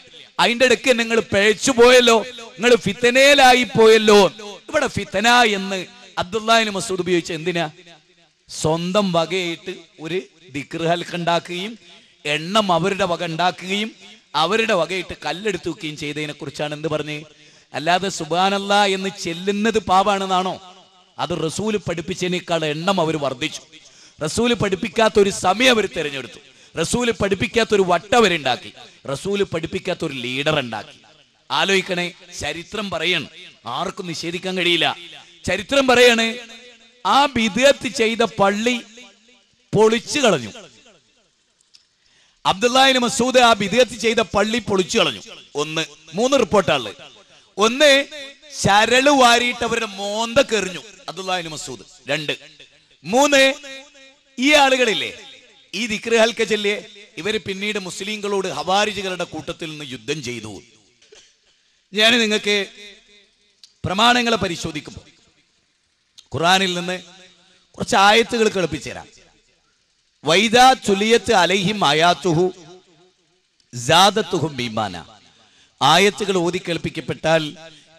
അതിന്റെ ഇടയ്ക്ക് നിങ്ങൾ പിഴച്ചു പോയല്ലോ, നിങ്ങൾ ഫിത്തനയിലായി പോയല്ലോ. ഇവിടെ ഫിത്തന എന്ന് അബ്ദുല്ലാഹിബ്നു മസൂദ് ഉപയോഗിച്ച എന്തിനാ? സ്വന്തം വകയായിട്ട് ഒരു ദിക്ർ ഹൽക്ക ഉണ്ടാക്കുകയും എണ്ണം അവരുടെ വക ഉണ്ടാക്കുകയും അവരുടെ വകയിട്ട് കല്ലെടുത്ത് വെക്കുകയും ചെയ്തതിനെ കുറിച്ചാണ് എന്ത് പറഞ്ഞ്. അല്ലാതെ സുബ്ഹാനല്ലാഹ് എന്ന് ചെല്ലുന്നത് പാപാണെന്നാണോ? അത് റസൂല് പഠിപ്പിച്ചതിനേക്കാൾ എണ്ണം അവർ വർദ്ധിച്ചു. റസൂല് പഠിപ്പിക്കാത്ത ഒരു സമയം അവർ തിരഞ്ഞെടുത്തു. റസൂല് പഠിപ്പിക്കാത്ത ഒരു വട്ടം അവരുണ്ടാക്കി. റസൂല് പഠിപ്പിക്കാത്ത ഒരു ലീഡർ ഉണ്ടാക്കി. ആലോചിക്കണേ, ചരിത്രം പറയണം, ആർക്കും നിഷേധിക്കാൻ കഴിയില്ല. ചരിത്രം പറയണേ, ആ ബിദ്അത്ത് ചെയ്ത പള്ളി പൊളിച്ചു കളഞ്ഞു. അബ്ദുല്ലാഹിബ്നു മസൂദ് ആ ബിദ്അത്ത് ചെയ്ത പള്ളി പൊളിച്ചു കളഞ്ഞു. 3 റിപ്പോർട്ടാണ്. 1, ചരള് വാരിയിട്ട് അവരുടെ മോന്ത കെറിഞ്ഞു അബ്ദുല്ലാഹിബ്നു മസൂദ്. 2, 3, ഈ ആളുകളില്ലേ ഈ ദിക്ർ ഹൽക്ക ചൊല്ലിയെ, ഇവര് പിന്നീട് മുസ്ലിങ്ങളോട് ഹവാരിജുകളുടെ കൂട്ടത്തിൽ നിന്ന് യുദ്ധം ചെയ്തു. ഞാൻ നിങ്ങൾക്ക് പ്രമാണങ്ങളെ പരിശോധിക്കുമ്പോൾ ഖുർആനിൽ നിന്ന് കുറച്ച് ആയത്തുകൾ കേൾപ്പിച്ചു തരാം. വൈദാ തുലിയത്ത് അലൈഹിം ആയാത്തുഹു സാദത്തുഹും ഈമാന. ആയത്തുകൾ ഓതി കേൾപ്പിക്കപ്പെട്ടാൽ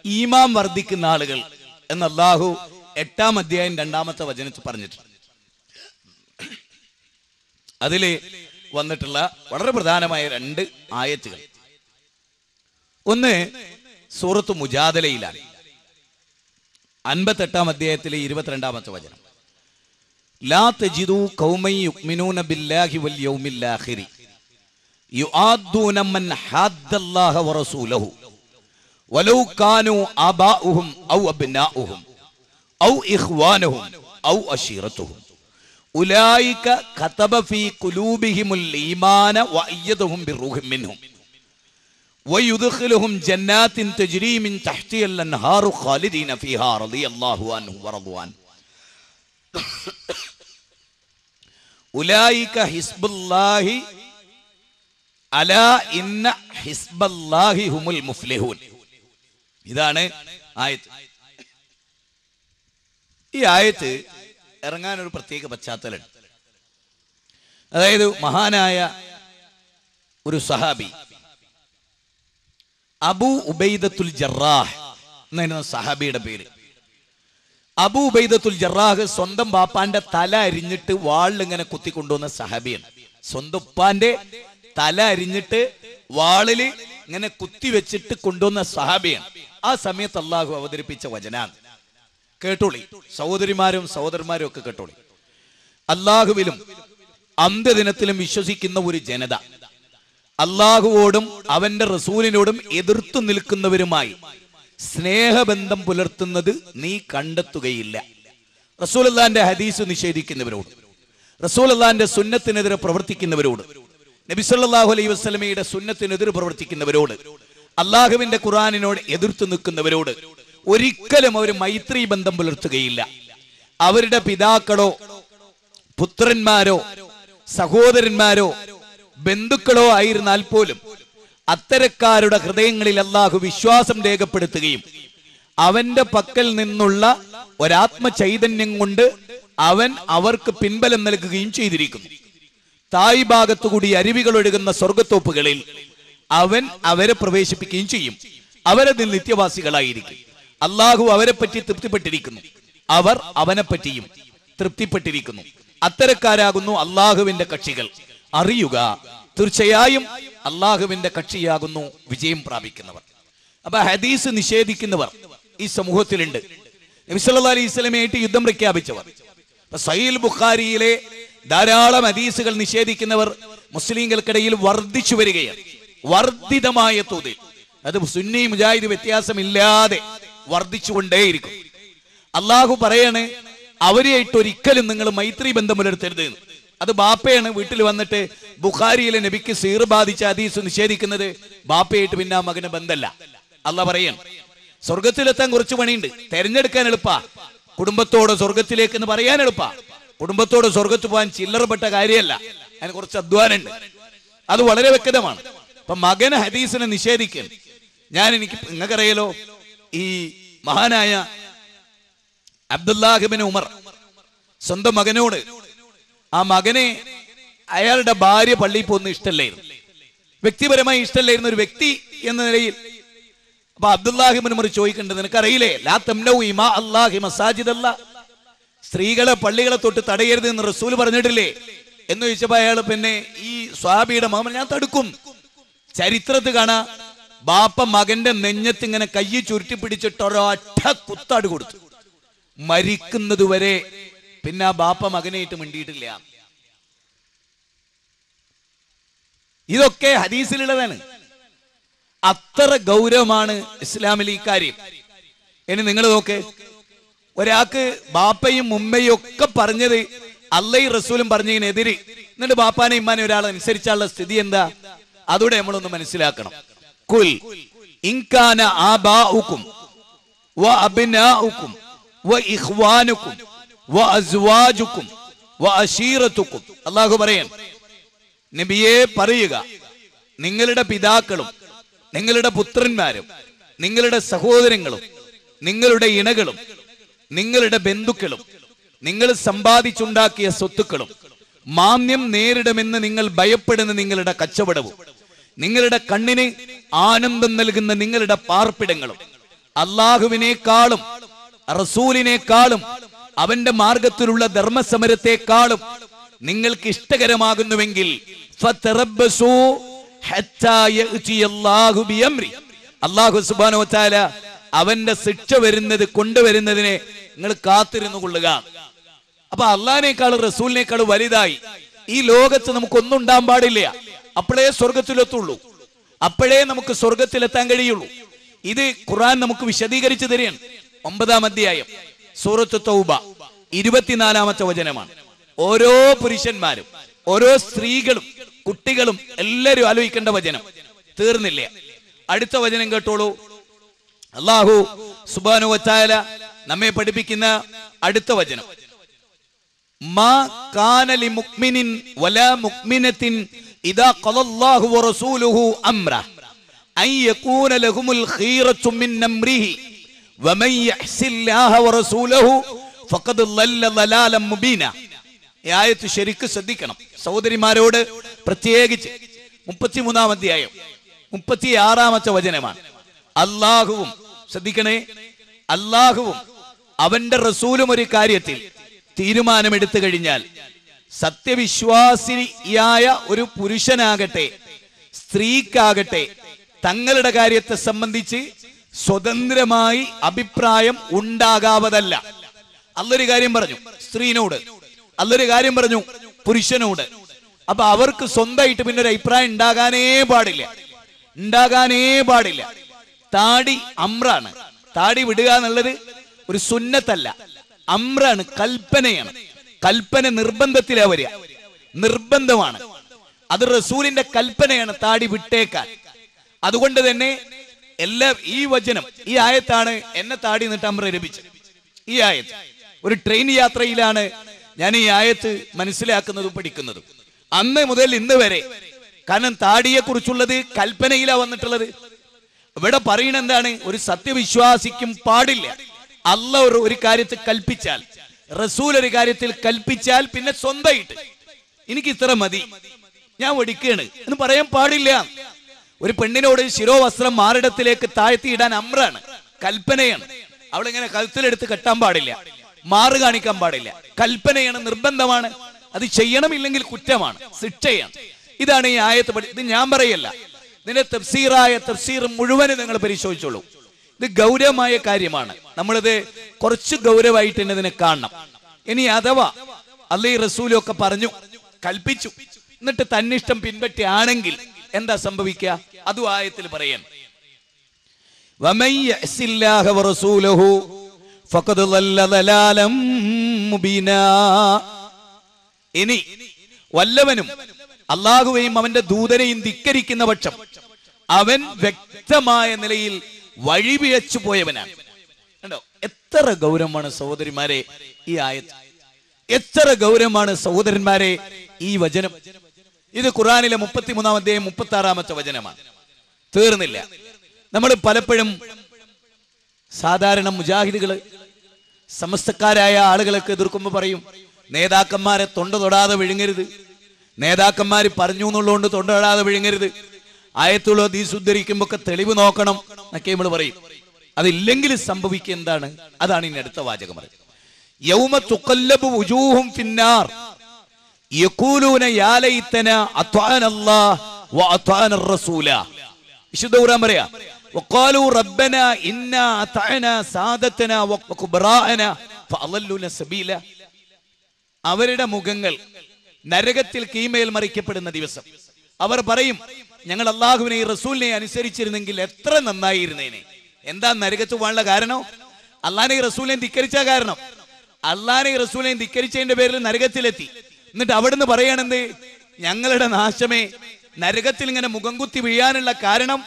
ഈമാൻ വർദ്ധിക്കുന്ന ആളുകൾ എന്ന് അല്ലാഹു 8-ാം അധ്യായം 2-ാമത്തെ വചനത്തിൽ പറഞ്ഞിട്ടുണ്ട്. അതില് വന്നിട്ടുള്ള വളരെ പ്രധാനമായ 2 ആയത്തുകൾ. ഒന്ന് സൂറത്ത് മുജാദലയിലാണ്, 58-ാം അധ്യായത്തിലെ 22-ാമത്തെ വചനം. ലാ തജിദു ഖൗമൻ യുഅ്മിനൂന ബില്ലാഹി വൽ യൗമിൽ ആഖിരി യുആദ്ദൂന മൻ ഹദ്ദല്ലാഹ വറസൂലഹു വലൗ കാനൂ ആബാഉഹും ഔ അബ്നാഉഹും ഔ ഇഖ്വാനുഹും ഔ അശീറത്തുഹും ഉലൈക ഖതബ ഫീ ഖുലൂബിഹിമുൽ ഈമാന വഅയ്യദഹും ബിറൂഹിൻ മിൻഹും വയുദ്ഖിലുഹും ജന്നാത്തിൻ തജ്രി മിൻ തഹ്തിഹൽ അൻഹാറു ഖാലിദീന ഫീഹാ റളിയല്ലാഹു അൻഹു വറദ്വാൻ ഉലൈക ഹിസ്ബുല്ലാഹി അലാ ഇന്ന ഹിസ്ബല്ലാഹി ഹുമുൽ മുഫ്ലിഹൂൻ. ഇതാണ് ആയത്ത്. ഈ ആയത്ത് ഇറങ്ങാൻ ഒരു പ്രത്യേക പശ്ചാത്തലമുണ്ട്. അതായത് മഹാനായ ഒരു സഹാബി അബൂ ഉബൈദത്തുൽ ജറാഹ് എന്നായിരുന്നു സഹാബിയുടെ പേര്. അബൂ ഉബൈദത്തുൽ ജറാഹ് സ്വന്തം ബാപ്പാന്റെ തല അരിഞ്ഞിട്ട് വാളിലിങ്ങനെ കുത്തിക്കൊണ്ടുവന്ന സഹാബിയാണ്. സ്വന്തം ഉപ്പാന്റെ തല അരിഞ്ഞിട്ട് വാളില് ഇങ്ങനെ കുത്തി വെച്ചിട്ട് കൊണ്ടുവന്ന സഹാബിയാണ്. ആ സമയത്ത് അള്ളാഹു അവതരിപ്പിച്ച വചനാണ്. കേട്ടോളി, സഹോദരിമാരും സഹോദരന്മാരും ഒക്കെ കേട്ടോളി. അള്ളാഹുവിലും അന്ത്യദിനത്തിലും വിശ്വസിക്കുന്ന ഒരു ജനത അള്ളാഹുവോടും അവന്റെ റസൂലിനോടും എതിർത്തു നിൽക്കുന്നവരുമായി സ്നേഹബന്ധം പുലർത്തുന്നത് നീ കണ്ടെത്തുകയില്ല. റസൂലുള്ളാഹിന്റെ ഹദീസ് നിഷേധിക്കുന്നവരോട്, റസൂലുള്ളാഹിന്റെ സുന്നത്തിനെതിരെ പ്രവർത്തിക്കുന്നവരോട്, നബി സല്ലല്ലാഹു അലൈഹി വസല്ലമയുടെ സുന്നത്തിനെതിരെ പ്രവർത്തിക്കുന്നവരോട്, അള്ളാഹുവിന്റെ ഖുർആനിനോട് എതിർത്തു നിൽക്കുന്നവരോട് ഒരിക്കലും അവർ മൈത്രി ബന്ധം പുലർത്തുകയില്ല. അവരുടെ പിതാക്കളോ പുത്രന്മാരോ സഹോദരന്മാരോ ബന്ധുക്കളോ ആയിരുന്നാൽ പോലും അത്തരക്കാരുടെ ഹൃദയങ്ങളിൽ അല്ലാഹു വിശ്വാസം രേഖപ്പെടുത്തുകയും അവന്റെ പക്കൽ നിന്നുള്ള ഒരാത്മ ചൈതന്യം കൊണ്ട് അവൻ അവർക്ക് പിൻബലം നൽകുകയും ചെയ്തിരിക്കുന്നു. തായ് ഭാഗത്തുകൂടി അരുവികൾ ഒഴുകുന്ന സ്വർഗത്തോപ്പുകളിൽ അവൻ അവരെ പ്രവേശിപ്പിക്കുകയും ചെയ്യും. അവരതിൽ നിത്യവാസികളായിരിക്കും. അല്ലാഹു അവരെ പറ്റി തൃപ്തിപ്പെട്ടിരിക്കുന്നു, അവർ അവനെ പറ്റിയും തൃപ്തിപ്പെട്ടിരിക്കുന്നു. അത്തരക്കാരാകുന്നു അള്ളാഹുവിന്റെ കക്ഷികൾ. അറിയുക, തീർച്ചയായും അള്ളാഹുവിന്റെ കക്ഷിയാകുന്നു വിജയം പ്രാപിക്കുന്നവർ. അപ്പൊ ഹദീസ് നിഷേധിക്കുന്നവർ ഈ സമൂഹത്തിലുണ്ട്. നബി സല്ലല്ലാഹു അലൈഹി വസല്ലമയായിട്ട് യുദ്ധം പ്രഖ്യാപിച്ചവർ. സഹീഹ് ബുഖാരിയിലെ ധാരാളം ഹദീസുകൾ നിഷേധിക്കുന്നവർ മുസ്ലിങ്ങൾക്കിടയിൽ വർദ്ധിച്ചു വരികയാണ്. വർദ്ധിതമായ തോതിൽ, അത് സുന്നി മുജാഹിദ് വ്യത്യാസമില്ലാതെ വർദ്ധിച്ചുകൊണ്ടേയിരിക്കും. അള്ളാഹു പറയാണ്, അവരെയായിട്ട് ഒരിക്കലും നിങ്ങൾ മൈത്രി ബന്ധം പുലർത്തരുത്. അത് ബാപ്പയാണ് വീട്ടിൽ വന്നിട്ട് ബുഖാരിയിലെ നബിക്ക് സീർ ബാധിച്ച ഹദീസ് നിഷേധിക്കുന്നത്. ബാപ്പയായിട്ട് പിന്നെ ആ മകന് ബന്ധമല്ല. അള്ളാഹ് പറയാണ്, സ്വർഗത്തിലെത്താൻ കുറച്ച് പണിയുണ്ട്. തെരഞ്ഞെടുക്കാൻ എളുപ്പാ, കുടുംബത്തോട് സ്വർഗത്തിലേക്ക് എന്ന് പറയാൻ എളുപ്പാ. കുടുംബത്തോട് സ്വർഗത്ത് പോകാൻ ചില്ലറപ്പെട്ട കാര്യമല്ല, അതിന് കുറച്ച് അധ്വാനുണ്ട്. അത് വളരെ വ്യക്തമാണ്. അപ്പൊ മകന് ഹദീസിനെ നിഷേധിക്കാൻ എനിക്ക് നിങ്ങൾക്കറിയാലോ, ഈ മഹാനായ അബ്ദുല്ലാഹ് ഇബ്നു ഉമർ സ്വന്തം മകനോട്, ആ മകനെ അയാളുടെ ഭാര്യ പള്ളിയിൽ പോകുന്ന ഇഷ്ടമല്ലായിരുന്നു, വ്യക്തിപരമായി ഇഷ്ടമല്ലായിരുന്ന ഒരു വ്യക്തി എന്ന നിലയിൽ. അപ്പൊ അബ്ദുല്ലാഹ് ഇബ്നു ഉമർ ചോദിക്കേണ്ടത്, നിനക്കറിയില്ലേ, ലാ തംനഉ ഇമാ അല്ലാഹി മസാജിദല്ലാഹ്, സ്ത്രീകളെ പള്ളികളെ തൊട്ട് തടയരുത് എന്ന് റസൂൽ പറഞ്ഞിട്ടില്ലേ എന്ന് ചോദിച്ചപ്പോ അയാൾ പിന്നെ ഈ സ്വഹാബിയുടെ മകൻ, ഞാൻ തടുക്കും. ചരിത്രത്തിൽ കാണാ, ബാപ്പ മകന്റെ നെഞ്ഞത്ത് ഇങ്ങനെ കൈ ചുരുട്ടി പിടിച്ചിട്ട് ഒരൊറ്റ കുത്താട് കൊടുത്തു. മരിക്കുന്നത് വരെ പിന്നെ ആ ബാപ്പ മകനായിട്ട് മിണ്ടിയിട്ടില്ല. ഇതൊക്കെ ഹദീസിലുള്ളതാണ്. അത്ര ഗൗരവമാണ് ഇസ്ലാമിൽ ഈ കാര്യം. ഇനി നിങ്ങൾ നോക്ക്, ഒരാൾക്ക് ബാപ്പയും ഉമ്മയും ഒക്കെ പറഞ്ഞത് അള്ളയും റസൂലും പറഞ്ഞതിനെതിരെ, എന്നിട്ട് ബാപ്പാനെ ഇമ്മാനെ ഒരാൾ അനുസരിച്ചുള്ള സ്ഥിതി എന്താ? അതോടെ നമ്മളൊന്ന് മനസ്സിലാക്കണം. കുൽ ഇൻകാന ആബാഉകും വ അബ്നാഉകും വ ഇഖ്വാനുകും വ അസ്വാജുകും വ അശീറതുകും. അല്ലാഹു പറയാൻ, നബിയെ പറയുക, നിങ്ങളുടെ പിതാക്കളും നിങ്ങളുടെ പുത്രന്മാരും നിങ്ങളുടെ സഹോദരങ്ങളും നിങ്ങളുടെ ഇണകളും നിങ്ങളുടെ ബന്ധുക്കളും നിങ്ങൾ സമ്പാദിച്ചുണ്ടാക്കിയ സ്വത്തുക്കളും മാന്യം നേരിടുമെന്ന് നിങ്ങൾ ഭയപ്പെടുന്ന നിങ്ങളുടെ കച്ചവടവും നിങ്ങളുടെ കണ്ണിന് ആനന്ദം നൽകുന്ന നിങ്ങളുടെ പാർപ്പിടങ്ങളും അള്ളാഹുവിനേക്കാളും റസൂലിനേക്കാളും അവന്റെ മാർഗത്തിലുള്ള ധർമ്മസമരത്തെക്കാളും നിങ്ങൾക്ക് ഇഷ്ടകരമാകുന്നുവെങ്കിൽ അല്ലാഹു സുബ്ഹാനഹു വ തആല അവന്റെ ശിക്ഷ കൊണ്ടുവരുന്നതിനെ നിങ്ങൾ കാത്തിരുന്നു കൊള്ളുക. അപ്പൊ അള്ളാഹിനേക്കാളും റസൂലിനേക്കാളും വലുതായി ഈ ലോകത്ത് നമുക്കൊന്നും ഉണ്ടാകാൻ പാടില്ല. അപ്പോഴേ സ്വർഗത്തിലെത്തുള്ളൂ, അപ്പോഴേ നമുക്ക് സ്വർഗത്തിലെത്താൻ കഴിയുള്ളൂ. ഇത് ഖുർആൻ നമുക്ക് വിശദീകരിച്ചു തരികയാണ്. 9-ാം അധ്യായം സൂറത്ത് തൗബ 24-ാമത്തെ വചനമാണ്. ഓരോ പുരുഷന്മാരും ഓരോ സ്ത്രീകളും കുട്ടികളും എല്ലാവരും ആലോചിക്കേണ്ട വചനം. തീർന്നില്ല, അടുത്ത വചനം കേട്ടോളൂ. അല്ലാഹു സുബ്ഹാനഹു വ തആല നമ്മെ പഠിപ്പിക്കുന്ന അടുത്ത വചനം, മാ കാന ലി മുഅ്മിനിൻ വലാ മുഅ്മിനത്തിൻ ഇദാ ഖലല്ലാഹു വ റസൂലുഹു അംറ അൻ യകൂന ലഹുമുൽ ഖീറത്തു മിൻ അംരിഹി വമൻ യഹ്സില്ലാഹ വ റസൂലുഹു ഫഖദ് ളല്ല ളലാലൻ മുബീന. ഈ ആയത്ത് ശരിക്കും ശ്രദ്ധിക്കണം സഹോദരിമാരോട്, പ്രത്യേകിച്ച് 33-ാം അധ്യായം 36-ാമത്തെ വചനമാണ്. അല്ലാഹുവും, ശ്രദ്ധിക്കണേ, അല്ലാഹുവും അവന്റെ റസൂലും ഒരു കാര്യത്തിൽ തീരുമാനമെടുത്തു കഴിഞ്ഞാൽ സത്യവിശ്വാസിയായ ഒരു പുരുഷനാകട്ടെ സ്ത്രീക്കാകട്ടെ തങ്ങളുടെ കാര്യത്തെ സംബന്ധിച്ച് സ്വതന്ത്രമായി അഭിപ്രായം ഉണ്ടാകാവതല്ല. അല്ലൊരു കാര്യം പറഞ്ഞു സ്ത്രീനോട്, അല്ലൊരു കാര്യം പറഞ്ഞു പുരുഷനോട്. അപ്പൊ അവർക്ക് സ്വന്തമായിട്ട് പിന്നെ ഒരു അഭിപ്രായം ഉണ്ടാകാനേ പാടില്ല. താടി അമ്രാണ്. താടി വിടുക എന്നുള്ളത് ഒരു സുന്നത്തല്ല, അമ്രാണ്, കൽപ്പനയാണ്. കൽപ്പന നിർബന്ധത്തിലാ വരിക, നിർബന്ധമാണ്. അത് റസൂലിന്റെ കൽപ്പനയാണ് താടി വിട്ടേക്കാൻ. അതുകൊണ്ട് തന്നെ ഈ വചനം, ഈ ആയത്താണ് എന്നെ താടി നീട്ടാൻ പ്രേരിപ്പിച്ചത്. ഈ ആയത്ത് ഒരു ട്രെയിൻ യാത്രയിലാണ് ഞാൻ ഈ ആയത്ത് മനസ്സിലാക്കുന്നതും പഠിക്കുന്നതും. അന്ന് മുതൽ ഇന്ന് വരെ. കാരണം താടിയെ കുറിച്ചുള്ളത് കൽപ്പനയിലാ വന്നിട്ടുള്ളത്. ഇവിടെ പറയണ എന്താണ്? ഒരു സത്യവിശ്വാസിക്കും പാടില്ല. അല്ലാഹു ഒരു കാര്യത്തിൽ കൽപ്പിച്ചാൽ, റസൂൽ ഒരു കാര്യത്തിൽ കൽപ്പിച്ചാൽ പിന്നെ സ്വന്തമായിട്ട് എനിക്ക് ഇത്ര മതി, ഞാൻ ഒടിക്കാണ് എന്ന് പറയാൻ പാടില്ല. ഒരു പെണ്ണിനോട് ശിരോവസ്ത്രം മാറിടത്തിലേക്ക് താഴ്ത്തിയിടാൻ അമ്രാണ്, കൽപ്പനയാണ്. അവളിങ്ങനെ കഴുത്തിലെടുത്ത് കെട്ടാൻ പാടില്ല, മാറ് കാണിക്കാൻ പാടില്ല, കൽപ്പനയാണ്, നിർബന്ധമാണ്. അത് ചെയ്യണമില്ലെങ്കിൽ കുറ്റമാണ്, ശിക്ഷയാണ്. ഇതാണ് ഈ ആയത്ത്. ഇത് ഞാൻ പറയല്ല, ഇതിന്റെ തഫ്സീർ മുഴുവനും നിങ്ങൾ പരിശോധിച്ചോളൂ. ഇത് ഗൗരവമായ കാര്യമാണ്. നമ്മളിത് കുറച്ച് ഗൗരവമായിട്ട് തന്നെ ഇതിനെ കാണണം. ഇനി അഥവാ അല്ലാഹു റസൂലും ഒക്കെ പറഞ്ഞു, കൽപ്പിച്ചു, എന്നിട്ട് തന്നിഷ്ടം പിൻപറ്റിയാണെങ്കിൽ എന്താ സംഭവിക്കുക? അതും ആയത്തിൽ പറയാൻ. വമൻ യഅസില്ലാഹ വറസൂലഹു ഫഖദ് ളല്ല ളലാലം മുബീനാ. ഇനി വല്ലവനും അല്ലാഹുവേയും അവന്റെ ദൂതനെയും ധിക്കരിക്കുന്ന പക്ഷം അവൻ വ്യക്തമായ നിലയിൽ വഴിപിഴച്ചു പോയവനാണ്. കണ്ടോ എത്ര ഗൗരവമാണ് സഹോദരിമാരെ ഈ ആയത്ത്, എത്ര ഗൗരവമാണ് സഹോദരന്മാരെ ഈ വചനം. ഇത് ഖുർആനിലെ 33-ാം അധ്യായം 36-ാമത്തെ വചനമാണ്. തീർന്നില്ല. നമ്മൾ പലപ്പോഴും സാധാരണ മുജാഹിദുകള് സമസ്തക്കാരായ ആളുകളൊക്കെ എതിർക്കുമ്പോൾ പറയും, നേതാക്കന്മാരെ തൊണ്ട തൊടാതെ വിഴുങ്ങരുത്, നേതാക്കന്മാര് പറഞ്ഞു എന്നുള്ളതുകൊണ്ട് തൊണ്ട തൊടാതെ വിഴുങ്ങരുത്, ആയത്തുള്ള ഹദീസ് ഉദ്ധരിക്കുമ്പോ ഒക്കെ തെളിവ് നോക്കണം എന്നൊക്കെ നമ്മൾ പറയും. അതില്ലെങ്കിൽ സംഭവിക്കുക എന്താണ്? അതാണ് ഇനി അടുത്ത വാചകം പറയുന്നത്. യൗമ തുഖല്ലബു വുജൂഹും ഫിന്നാർ യഖൂലൂന യാ ലൈതന അത്വഅനല്ലാഹ് വഅത്വഅനർ റസൂല. വിശുദ്ധ ഖുർആൻ പറയാ, വഖാലൂ റബ്ബനാ ഇന്നാ അത്അനാ സാദതനാ വകുബറാഅനാ ഫഅളല്ലൂന സബീല. അവരുടെ മുഖങ്ങൾ നരകത്തിൽ കീമേൽ മറിക്കപ്പെടുന്ന ദിവസം അവർ പറയും, ഞങ്ങൾ അല്ലാഹുവിനെ റസൂലിനെ അനുസരിച്ചിരുന്നെങ്കിൽ എത്ര നന്നായിരുന്നേനെ. എന്താ നരകത്ത് പോകാനുള്ള കാരണം? അല്ലാഹുവിനെ റസൂലിനെ ധിക്കരിച്ച കാരണം. അല്ലാഹുവിനെ റസൂലിനെ ധിക്കരിച്ചതിന്റെ പേരിൽ നരകത്തിലെത്തി. എന്നിട്ട് അവിടുന്ന് പറയാണെന്ത്? ഞങ്ങളുടെ നാശമേ, നരകത്തിൽ ഇങ്ങനെ മുഖം കുത്തി വീഴാനുള്ള കാരണം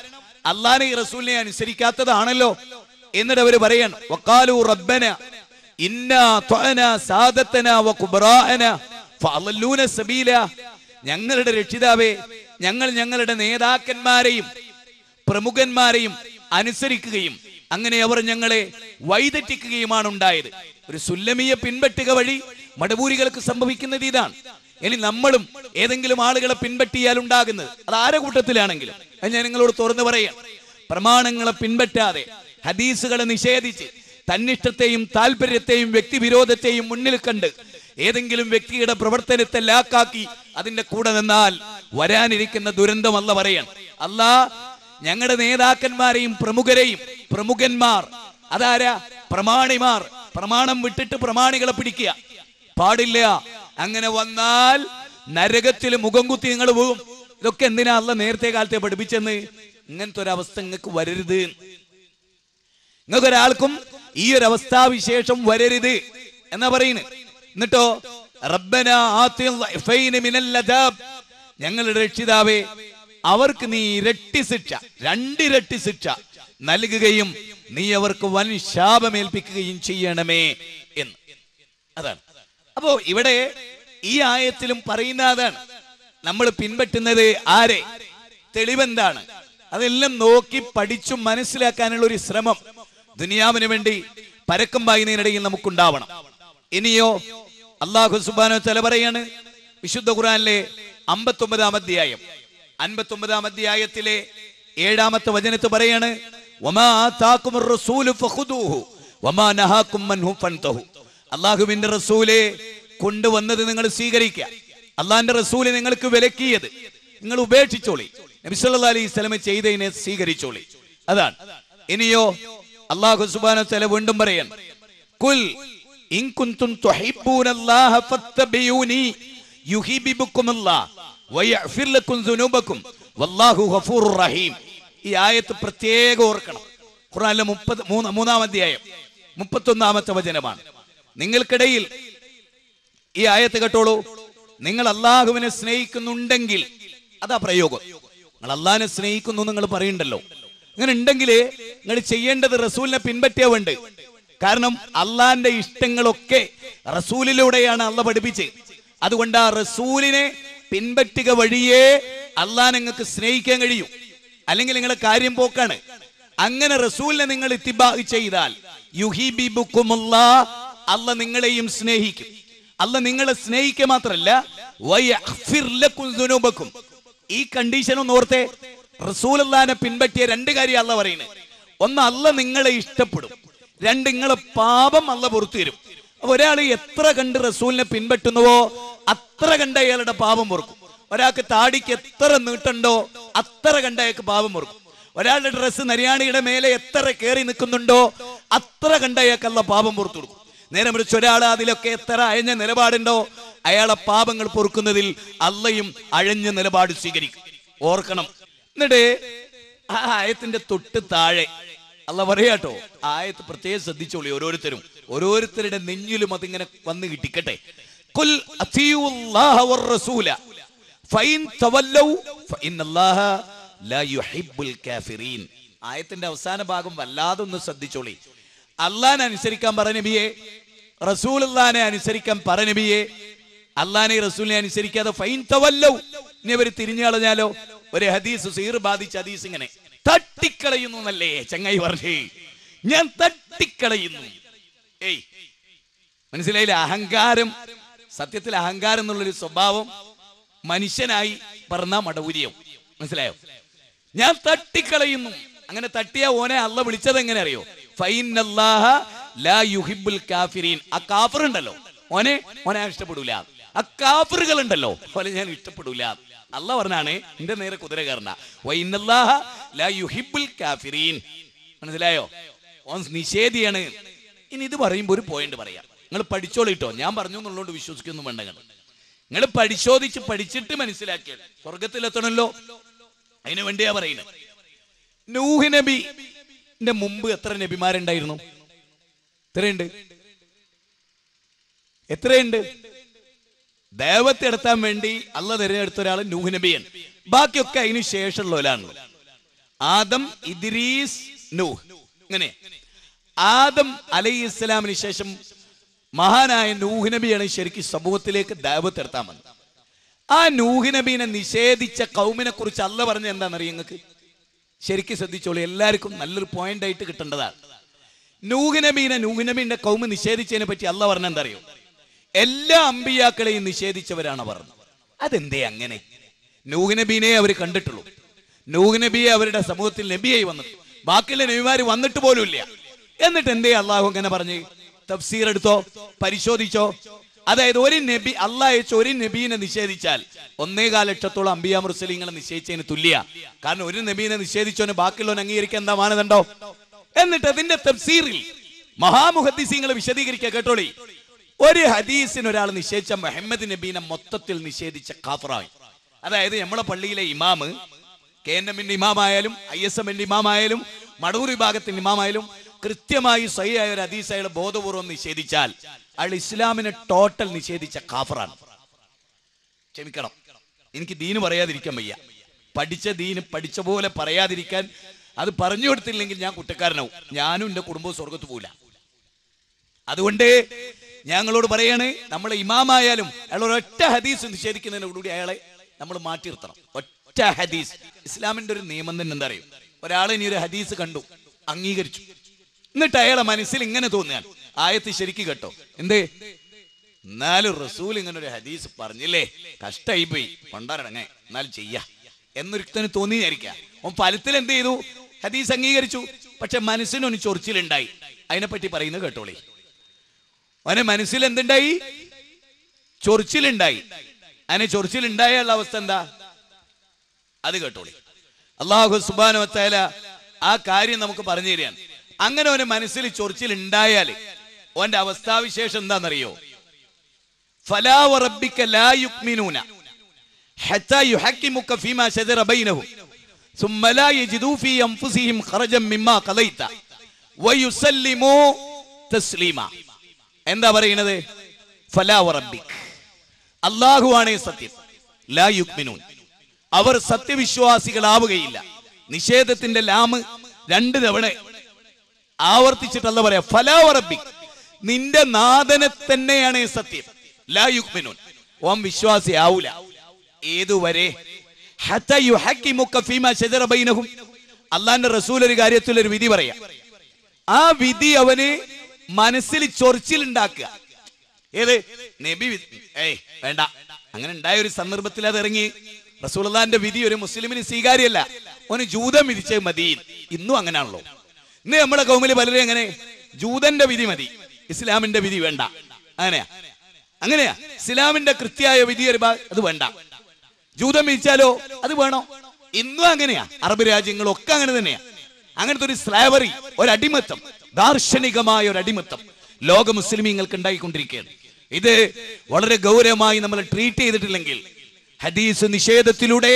അല്ലാഹുവിനെ റസൂലിനെ അനുസരിക്കാത്തതാണല്ലോ. എന്നിട്ട് അവര് പറയാണ്, വഖാലൂ റബ്ബന ഇന്നാ ത്വഅനാ സാദതനാ വകുബറാഅനാ ഫഅളല്ലൂന സബീല. ഞങ്ങളുടെ രക്ഷിതാവേ, ഞങ്ങൾ ഞങ്ങളുടെ നേതാക്കന്മാരെയും പ്രമുഖന്മാരെയും അനുസരിക്കുകയും അങ്ങനെ അവർ ഞങ്ങളെ വഴിതെറ്റിക്കുകയുമാണ് ഉണ്ടായത്. ഒരു സുല്ലമിയെ പിൻപറ്റുക വഴി മടബൂരികൾക്ക് സംഭവിക്കുന്നത് ഇതാണ്. ഇനി നമ്മളും ഏതെങ്കിലും ആളുകളെ പിൻപറ്റിയാൽ ഉണ്ടാകുന്നത്, അത് ആരെ കൂട്ടത്തിലാണെങ്കിലും, അത് ഞാൻ നിങ്ങളോട് തുറന്നു പറയാം. പ്രമാണങ്ങളെ പിൻപറ്റാതെ ഹദീസുകളെ നിഷേധിച്ച് തന്നിഷ്ടത്തെയും താല്പര്യത്തെയും വ്യക്തിവിരോധത്തെയും മുന്നിൽ കണ്ട് ഏതെങ്കിലും വ്യക്തിയുടെ പ്രവർത്തനത്തെ ലാക്കാക്കി അതിന്റെ കൂടെ നിന്നാൽ വരാനിരിക്കുന്ന ദുരന്തം അല്ല പറയാൻ. അല്ലാ ഞങ്ങളുടെ നേതാക്കന്മാരെയും പ്രമുഖരെയും, പ്രമുഖന്മാർ അതാരാ? പ്രമാണിമാർ. പ്രമാണം വിട്ടിട്ട് പ്രമാണികളെ പിടിക്കുക പാടില്ല. അങ്ങനെ വന്നാൽ നരകത്തിൽ മുഖം കുത്തി നിങ്ങൾ പോകും. ഇതൊക്കെ എന്തിനാ അല്ല നേരത്തെ കാലത്തെ പഠിപ്പിച്ചെന്ന്? ഇങ്ങനത്തെ ഒരവസ്ഥ നിങ്ങൾക്ക് വരരുത്, നിങ്ങൾക്കൊരാൾക്കും ഈ ഒരു അവസ്ഥാവിശേഷം വരരുത് എന്നാ പറയുന്നത്. എന്നിട്ടോ റബ്ബനാ ആതിൽ ളൈഫൈന മിനൽ അദാബ്, ഞങ്ങളുടെ രക്ഷിതാവേ അവർക്ക് നീ ഇരട്ടി ശിക്ഷ, 2 ഇരട്ടി ശിക്ഷ നൽകുകയും നീ അവർക്ക് വൻ ശാപമേൽപ്പിക്കുകയും ചെയ്യണമേ എന്ന്. അതാണ്. അപ്പോ ഇവിടെ ഈ ആയത്തിലും പറയുന്ന അതാണ്. നമ്മൾ പിൻപറ്റുന്നത് ആരെ? തെളിവെന്താണ്? അതെല്ലാം നോക്കി പഠിച്ചു മനസ്സിലാക്കാനുള്ള ഒരു ശ്രമം ദുനിയാവിന് വേണ്ടി പരക്കം പായുന്നതിനിടയിൽ നമുക്കുണ്ടാവണം. ഇനിയോ അല്ലാഹു സുബ്ഹാനഹു വ തആല പറയാണ് വിശുദ്ധ ഖുർആനിലെ 59-ാം അധ്യായം 59-ാം അധ്യായത്തിലെ 7-ാമത്തെ വചനത്ത് പറയാണ് വമാ ആതാകുമുർ റസൂലു ഫഖുദൂഹു വമാ നഹാകും അൻഹു ഫൻതഹു. അല്ലാഹുവിന്റെ റസൂലെ കൊണ്ടുവന്നത് നിങ്ങൾ സ്വീകരിക്കുക, അള്ളാഹിന്റെ റസൂല് നിങ്ങൾക്ക് വിലക്കിയത് നിങ്ങൾ ഉപേക്ഷിച്ചോളി, നബി സല്ലല്ലാഹു അലൈഹി വസല്ലം ചെയ്തതിനെ സ്വീകരിച്ചോളി. അതാണ്. ഇനിയോ അല്ലാഹു സുബ്ഹാനഹു വ തആല വീണ്ടും പറയാൻ ഖുൽ ഇൻ കുൻതും തുഹിബ്ബൂനല്ലാഹ ഫത്തബിയൂനി യുഹിബ്ബുകുമുല്ലാഹ് വയഗ്ഫിർ ലക്കും ദുനൂബക്കും വല്ലാഹു ഗഫൂറുർ റഹീം. ഈ ആയത്ത് പ്രത്യേകം ഓർക്കണം. ഖുർആനിലെ 33-ാം അധ്യായം 31-ാമത്തെ വചനമാണ്. നിങ്ങൾക്കിടയിൽ ഈ ആയത്ത് കേട്ടോളൂ. നിങ്ങൾ അള്ളാഹുവിനെ സ്നേഹിക്കുന്നുണ്ടെങ്കിൽ, അതാ പ്രയോഗം. നിങ്ങൾ അള്ളാഹിനെ സ്നേഹിക്കുന്നു നിങ്ങൾ പറയുന്നുണ്ടല്ലോ, അങ്ങനെ ഉണ്ടെങ്കിൽ നിങ്ങൾ ചെയ്യേണ്ടത് റസൂലിനെ പിൻപറ്റിയാ വേണ്ട. കാരണം അള്ളാഹിന്റെ ഇഷ്ടങ്ങളൊക്കെ റസൂലിലൂടെയാണ് അള്ളാഹ് പഠിപ്പിച്ചത്. അതുകൊണ്ട് ആ റസൂലിനെ പിൻപറ്റുക വഴിയേ അള്ളാഹ് നിങ്ങൾക്ക് സ്നേഹിക്കാൻ കഴിയും. അല്ലെങ്കിൽ നിങ്ങളെ കാര്യം പോക്കാണ്. അങ്ങനെ റസൂലിനെ നിങ്ങൾ ഇത്തിബാ ചെയ്താൽ യുഹിബ്ബുകുമുല്ലാഹ്, അള്ളാഹ് നിങ്ങളെയും സ്നേഹിക്കും. അള്ളാഹ് നിങ്ങളെ സ്നേഹിക്കുക മാത്രമല്ല വയഗ്ഫിർ ലക്കും ദുനൂബക്കും. ഈ കണ്ടീഷൻ ഒന്ന് ഓർത്തേ. റസൂലുള്ളാഹിനെ പിൻപറ്റിയ 2 കാര്യം അള്ളാഹ് പറയുന്നത്. ഒന്ന്, അള്ളാഹ് നിങ്ങളെ ഇഷ്ടപ്പെടും. 2, നിങ്ങളെ പാപം അള്ളാഹ് പുറത്തു തരും. അപ്പൊ ഒരാൾ എത്ര കണ്ട് റസൂലിനെ പിൻപറ്റുന്നുവോ അത്ര കണ്ട് അയാളുടെ പാപം പൊറുക്കും. ഒരാൾക്ക് താടിക്ക് എത്ര നീട്ടുണ്ടോ അത്ര കണ്ട് അയാൾക്ക് പാപം പൊറുക്കും. ഒരാളുടെ ഡ്രസ്സ് നരിയാണിയുടെ മേലെ എത്ര കയറി നിൽക്കുന്നുണ്ടോ അത്ര കണ്ട് അയാൾക്ക് അള്ളാഹ് പാപം പുറത്തു കൊടുക്കും. നേരെ മറിച്ച് ഒരാൾ അതിലൊക്കെ എത്ര അയഞ്ഞ നിലപാടുണ്ടോ അയാളെ പാപങ്ങൾ പൊറുക്കുന്നതിൽ അള്ളയും അഴഞ്ഞ നിലപാട് സ്വീകരിക്കും. ഓർക്കണം. എന്നിട്ട് ആ ആയത്തിന്റെ തൊട്ട് താഴെ അള്ളാഹ് പറയാട്ടോ, ആയത്ത് പ്രത്യേകം ശ്രദ്ധിച്ചോളി. ഓരോരുത്തരുടെ നെഞ്ഞിലും അതിങ്ങനെ വന്ന് കിട്ടിക്കട്ടെ. ഖുൽ അത്തിയുല്ലാഹ വറസൂല ഫഇൻ തവല്ലൗ ഫഇന്നല്ലാഹ ലാ യുഹിബ്ബുൽ കാഫിരീൻ. ആയത്തിന്റെ അവസാന ഭാഗം വല്ലാതെ ഒന്ന് ശ്രദ്ധിച്ചോളി. അള്ളാഹിനെ അനുസരിക്കാൻ പറ നബിയെ, റസൂലുള്ളാഹിനെ അനുസരിക്കാൻ പറ നബിയെ. അള്ളാഹിനെ റസൂലിനെ അനുസരിക്കാതെ ഫൈൻ തവല്ലൗ, ഇനി അവർ തിരിഞ്ഞു കളഞ്ഞാലോ? ഒരു ഹദീസ്, സീർ ബാധിച്ച ഹദീസ്, ഇങ്ങനെ തട്ടിക്കളയുന്നു എന്നല്ലേ ചങ്ങായി പറഞ്ഞേ. ഞാൻ തട്ടിക്കളയുന്നു. ഏയ്, മനസ്സിലായില്ല? അഹങ്കാരം, സത്യത്തിൽ അഹങ്കാരം എന്നുള്ളൊരു സ്വഭാവം മനുഷ്യനായി പറഞ്ഞ മടൗര്യം. മനസ്സിലായോ? ഞാൻ തട്ടിക്കളയുന്നു. അങ്ങനെ തട്ടിയ ഓനെ അള്ളാഹ് വിളിച്ചത് എങ്ങനെ അറിയോ? ഫൈനല്ലാഹ ലാ യുഹിബ്ബുൽ കാഫിരീൻ. ആ കാഫിർ ഉണ്ടല്ലോ, ഓനെ ഇഷ്ടപ്പെടൂല. ആ കാഫിറുകൾ ഉണ്ടല്ലോ, ഓനെ ഞാൻ ഇഷ്ടപ്പെടൂല. അള്ളാഹ് പറഞ്ഞാണ് എന്റെ നേരെ കുതിര കയറണ. വൈനല്ലാഹ ലാ യുഹിബ്ബുൽ കാഫിരീൻ. മനസ്സിലായോ? ഓൻ നിഷേധിയാണ്. ഇനി ഇത് പറയുമ്പോൾ ഒരു പോയിന്റ് പറയാം. നിങ്ങൾ പഠിച്ചോളിട്ടോ, ഞാൻ പറഞ്ഞു എന്നുള്ളതുകൊണ്ട് വിശ്വസിക്കൊന്നും വേണ്ട. നിങ്ങൾ പരിശോധിച്ച് പഠിച്ചിട്ട് മനസ്സിലാക്കിയത് സ്വർഗത്തിലെത്തണമല്ലോ, അതിനു വേണ്ടിയാ പറയുന്നത്. നൂഹ് നബിന്റെ മുമ്പ് എത്ര നബിമാരുണ്ടായിരുന്നു? എത്രയുണ്ട്? ദൈവത്തെ എടുത്താൻ വേണ്ടി അള്ളാഹ് തിരഞ്ഞെടുത്ത ഒരാൾ നൂഹ് നബിയാണ്. ബാക്കിയൊക്കെ അതിന് ശേഷമുള്ളവരാണല്ലോ. ആദം, ഇദ്രീസ്, നൂഹ്. ഇങ്ങനെ ആദം അലൈഹിസ്സലാമിന് ശേഷം മഹാനായ നൂഹ് നബിയാണ് ശരിക്കും സമൂഹത്തിലേക്ക് ദഅവത്ത് എടുത്താൻ വന്നത്. ആ നൂഹ് നബീനെ നിഷേധിച്ച കൗമിനെ കുറിച്ച് അള്ളാഹ് പറഞ്ഞ എന്താണെന്നറിയാം നിങ്ങൾക്ക്? ശരിക്കും ശ്രദ്ധിച്ചോളൂ, എല്ലാവർക്കും നല്ലൊരു പോയിന്റ് ആയിട്ട് കിട്ടേണ്ടതാണ്. നൂഹ് നബീന്റെ കൗമ് നിഷേധിച്ചതിനെ പറ്റി അള്ളാഹ് പറഞ്ഞ എന്താ അറിയോ? എല്ലാ അമ്പിയാക്കളെയും നിഷേധിച്ചവരാണ് പറഞ്ഞത്. അതെന്തേ അങ്ങനെ? നൂഹ് നബീനെ അവർ കണ്ടിട്ടുള്ളൂ. നൂഹ് നബിയെ അവരുടെ സമൂഹത്തിൽ നബിയായി വന്നിട്ട് ബാക്കിയുള്ള നബിമാര് വന്നിട്ട് പോലും ഇല്ല. എന്നിട്ട് എന്തേ അള്ളാഹു അങ്ങനെ പറഞ്ഞ്? തഫ്സീർ എടുത്തോ, പരിശോധിച്ചോ. അതായത് ഒരു നബി, അള്ളാഹ് അയച്ച ഒരു നബീനെ നിഷേധിച്ചാൽ 1.25 ലക്ഷത്തോളം അമ്പിയാ മുർസലീങ്ങളെ നിശ്ചയിച്ചതിന് തുല്യ. കാരണം ഒരു നബീനെ നിഷേധിച്ചോനെ ബാക്കിയുള്ളവനെ അംഗീകരിക്കാൻ എന്താ മാനദണ്ഡോ? എന്നിട്ട് അതിന്റെ തഫ്സീറിൽ മഹാമുഹദ്ദിസീങ്ങളെ വിശദീകരിക്കുക. കേട്ടോളി. ഒരു ഹദീസിന് ഒരാൾ നിഷേധിച്ച മുഹമ്മദ് നബീനെ മൊത്തത്തിൽ നിഷേധിച്ച കാഫറായി. അതായത് നമ്മളെ പള്ളിയിലെ ഇമാമ്, KNM-ന്റെ ഇമാമായാലും ISM-ന്റെ ഇമാമായാലും മടൂർ വിഭാഗത്തിന്റെ ഇമാമായാലും കൃത്യമായി സഹിയായ ഒരു ഹദീസ് അയാൾ ബോധപൂർവ്വം നിഷേധിച്ചാൽ അയാൾ ഇസ്ലാമിനെ ടോട്ടൽ നിഷേധിച്ച കാഫറാണ്. ക്ഷമിക്കണം, എനിക്ക് ദീന് പറയാതിരിക്കാൻ വയ്യ. പഠിച്ച ദീന് പഠിച്ച പോലെ പറയാതിരിക്കാൻ, അത് പറഞ്ഞു കൊടുത്തില്ലെങ്കിൽ ഞാൻ കുറ്റക്കാരനാവും. ഞാനും എൻ്റെ കുടുംബവും സ്വർഗത്ത് പോവില്ല. അതുകൊണ്ട് ഞങ്ങളോട് പറയാണ്, നമ്മളെ ഇമാമായാലും അയാൾ ഒരൊറ്റ ഹദീസ് നിഷേധിക്കുന്നതിനോടുകൂടി അയാളെ നമ്മൾ മാറ്റി നിർത്തണം. ഒറ്റ ഹദീസ്. ഇസ്ലാമിന്റെ ഒരു നിയമം തന്നെ എന്താ അറിയും? ഒരാൾ ഇനി ഒരു ഹദീസ് കണ്ടു, അംഗീകരിച്ചു, എന്നിട്ട് അയാളെ മനസ്സിൽ ഇങ്ങനെ തോന്നിയാൽ ആയത്ത് ശരിക്കും കേട്ടോ, എന്തേ എന്നാലും റസൂൽ ഇങ്ങനെ ഒരു ഹദീസ് പറഞ്ഞില്ലേ, കഷ്ടായി പോയി, കൊണ്ടാരടങ്ങേ, എന്നാലും ചെയ്യാ എന്നൊരുത്തന് തോന്നിയായിരിക്കാം. ഓൻ ഫലത്തിൽ എന്ത് ചെയ്തു? ഹദീസ് അംഗീകരിച്ചു. പക്ഷെ മനസ്സിനൊന്ന് ചൊറിച്ചിലുണ്ടായി. അതിനെപ്പറ്റി പറയുന്നത് കേട്ടോളി. അവനെ മനസ്സിൽ എന്തുണ്ടായി? ചൊറിച്ചിലുണ്ടായി. അതിനെ ചൊറിച്ചിലുണ്ടായുള്ള അവസ്ഥ എന്താ? അത് കേട്ടോളി. അല്ലാഹു സുബ്ഹാനഹു വ തആല ആ കാര്യം നമുക്ക് പറഞ്ഞു തരികയാണ്. അങ്ങനെ അവന് മനസ്സിൽ ചൊറിച്ചിലുണ്ടായാൽ ഓന്റെ അവസ്ഥാവിശേഷം എന്താണെന്നറിയോ? ഫലാ വറബ്ബിക ലാ യുഅ്മിനൂന ഹത്താ യുഹക്കിമുക ഫീമാ ശജറ ബൈനഹും ثم لا يجدوا في أنفسهم خرجا مما قضيت ويسلموا تسليما. എന്താ പറയുന്നത്? ഫലാ വറബ്ബിക്, അല്ലാഹുവാണ് സത്യം. ലാ യുഅ്മിനൂൻ, അവർ സത്യവിശ്വാസികളാവുകയില്ല. നിഷേധത്തിന്റെ ലാമ് 2 തവണ ആവർത്തിച്ചിട്ടല്ല പറയാ. ഫലാ വറബ്ബിക്, നിന്റെ നാഥനെ തന്നെയാണ് സത്യം. ലാ യുഅ്മിനൂൻ, ഓൻ വിശ്വാസി ആവൂല. ഏതുവരെ? ഹത്താ യുഹക്കിമുക ഫീമാ ശജറ ബൈനഹും, അല്ലാഹുവിന്റെ റസൂൽ ഒരു കാര്യത്തിൽ ഒരു വിധി പറയാ. ആ വിധി അവന് മനസ്സിൽ ചൊറിച്ചിലുണ്ടാക്കുക. ഏത്? നബി വേണ്ട, അങ്ങനെ ഉണ്ടായ ഒരു സന്ദർഭത്തിൽ അത് ഇറങ്ങി. റസൂലുള്ളാഹിന്റെ വിധി ഒരു മുസ്ലിമിന് സ്വീകാര്യമല്ല. ഓന് ജൂതം വിധിച്ച മതി. ഇന്നും അങ്ങനെയാണല്ലോ. ഇന്ന് നമ്മുടെ കൗമില് പലരും എങ്ങനെ? ജൂതന്റെ വിധി മതി, ഇസ്ലാമിന്റെ വിധി വേണ്ട. അങ്ങനെയാ ഇസ്ലാമിന്റെ കൃത്യമായ വിധി അത് വേണ്ട. ജൂതം വിധിച്ചാലോ അത് വേണോ? ഇന്നും അങ്ങനെയാ. അറബ് രാജ്യങ്ങളൊക്കെ അങ്ങനെ തന്നെയാ. അങ്ങനത്തെ ഒരു സ്ലാവറി, ഒരു അടിമത്തം, ദാർശനികമായ ഒരു അടിമത്തം ലോക മുസ്ലിമീങ്ങൾക്ക് ഉണ്ടായിക്കൊണ്ടിരിക്കുകയാണ്. ഇത് വളരെ ഗൗരവമായി നമ്മൾ ട്രീറ്റ് ചെയ്തിട്ടില്ലെങ്കിൽ ഹദീസ് നിഷേധത്തിലൂടെ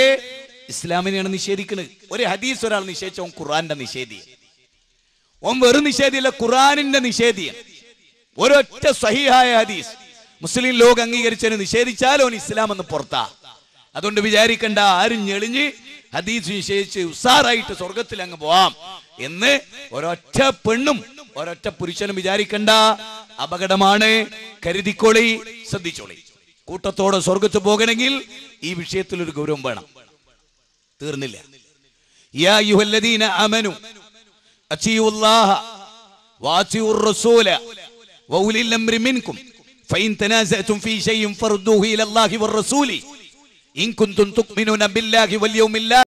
ഇസ്ലാമിനെയാണ് നിഷേധിക്കുന്നത്. ഒരു ഹദീസ് ഒരാൾ നിഷേധിച്ച ഓൻ ഖുർആന്റെ നിഷേധിയ. ഓൻ വെറും നിഷേധിയല്ല, ഖുർആനിന്റെ നിഷേധിയ. ഒരൊറ്റ സഹീഹായ ഹദീസ് മുസ്ലിം ലോകം അംഗീകരിച്ചതിന് നിഷേധിച്ചാൽ ഓൻ ഇസ്ലാം എന്ന് പുറത്താ. അതുകൊണ്ട് വിചാരിക്കണ്ട ആരും ഞെളിഞ്ഞ് ഹദീസ് നിഷേധിച്ച് ഉസാറായിട്ട് സ്വർഗത്തിൽ അങ്ങ് പോവാം എന്ന് ഒരൊറ്റ പെണ്ണും ഒരൊറ്റ പുരുഷനും വിചാരിക്കണ്ട. അപകടമാണ്. കരുതിക്കോളി, ശ്രദ്ധിച്ചോളി. കൂട്ടത്തോടെ സ്വർഗത്ത് പോകണമെങ്കിൽ ഈ വിഷയത്തിൽ ഒരു ഗൗരവം വേണം. തീർന്നില്ല. യാ അയ്യുഹല്ലദീന ആമനു അത്തിയുല്ലാഹ വഅതിഉർ റസൂല വഉലിൽ അംരി മിൻകും ഫഇൻ തനാസഅതും ഫീ ശൈഇൻ ഫർദൂഹു ഇലല്ലാഹി വർ റസൂലി ഇൻ കുൻതും തുഅ്മിനൂന ബില്ലാഹി വൽ യൗമിൽ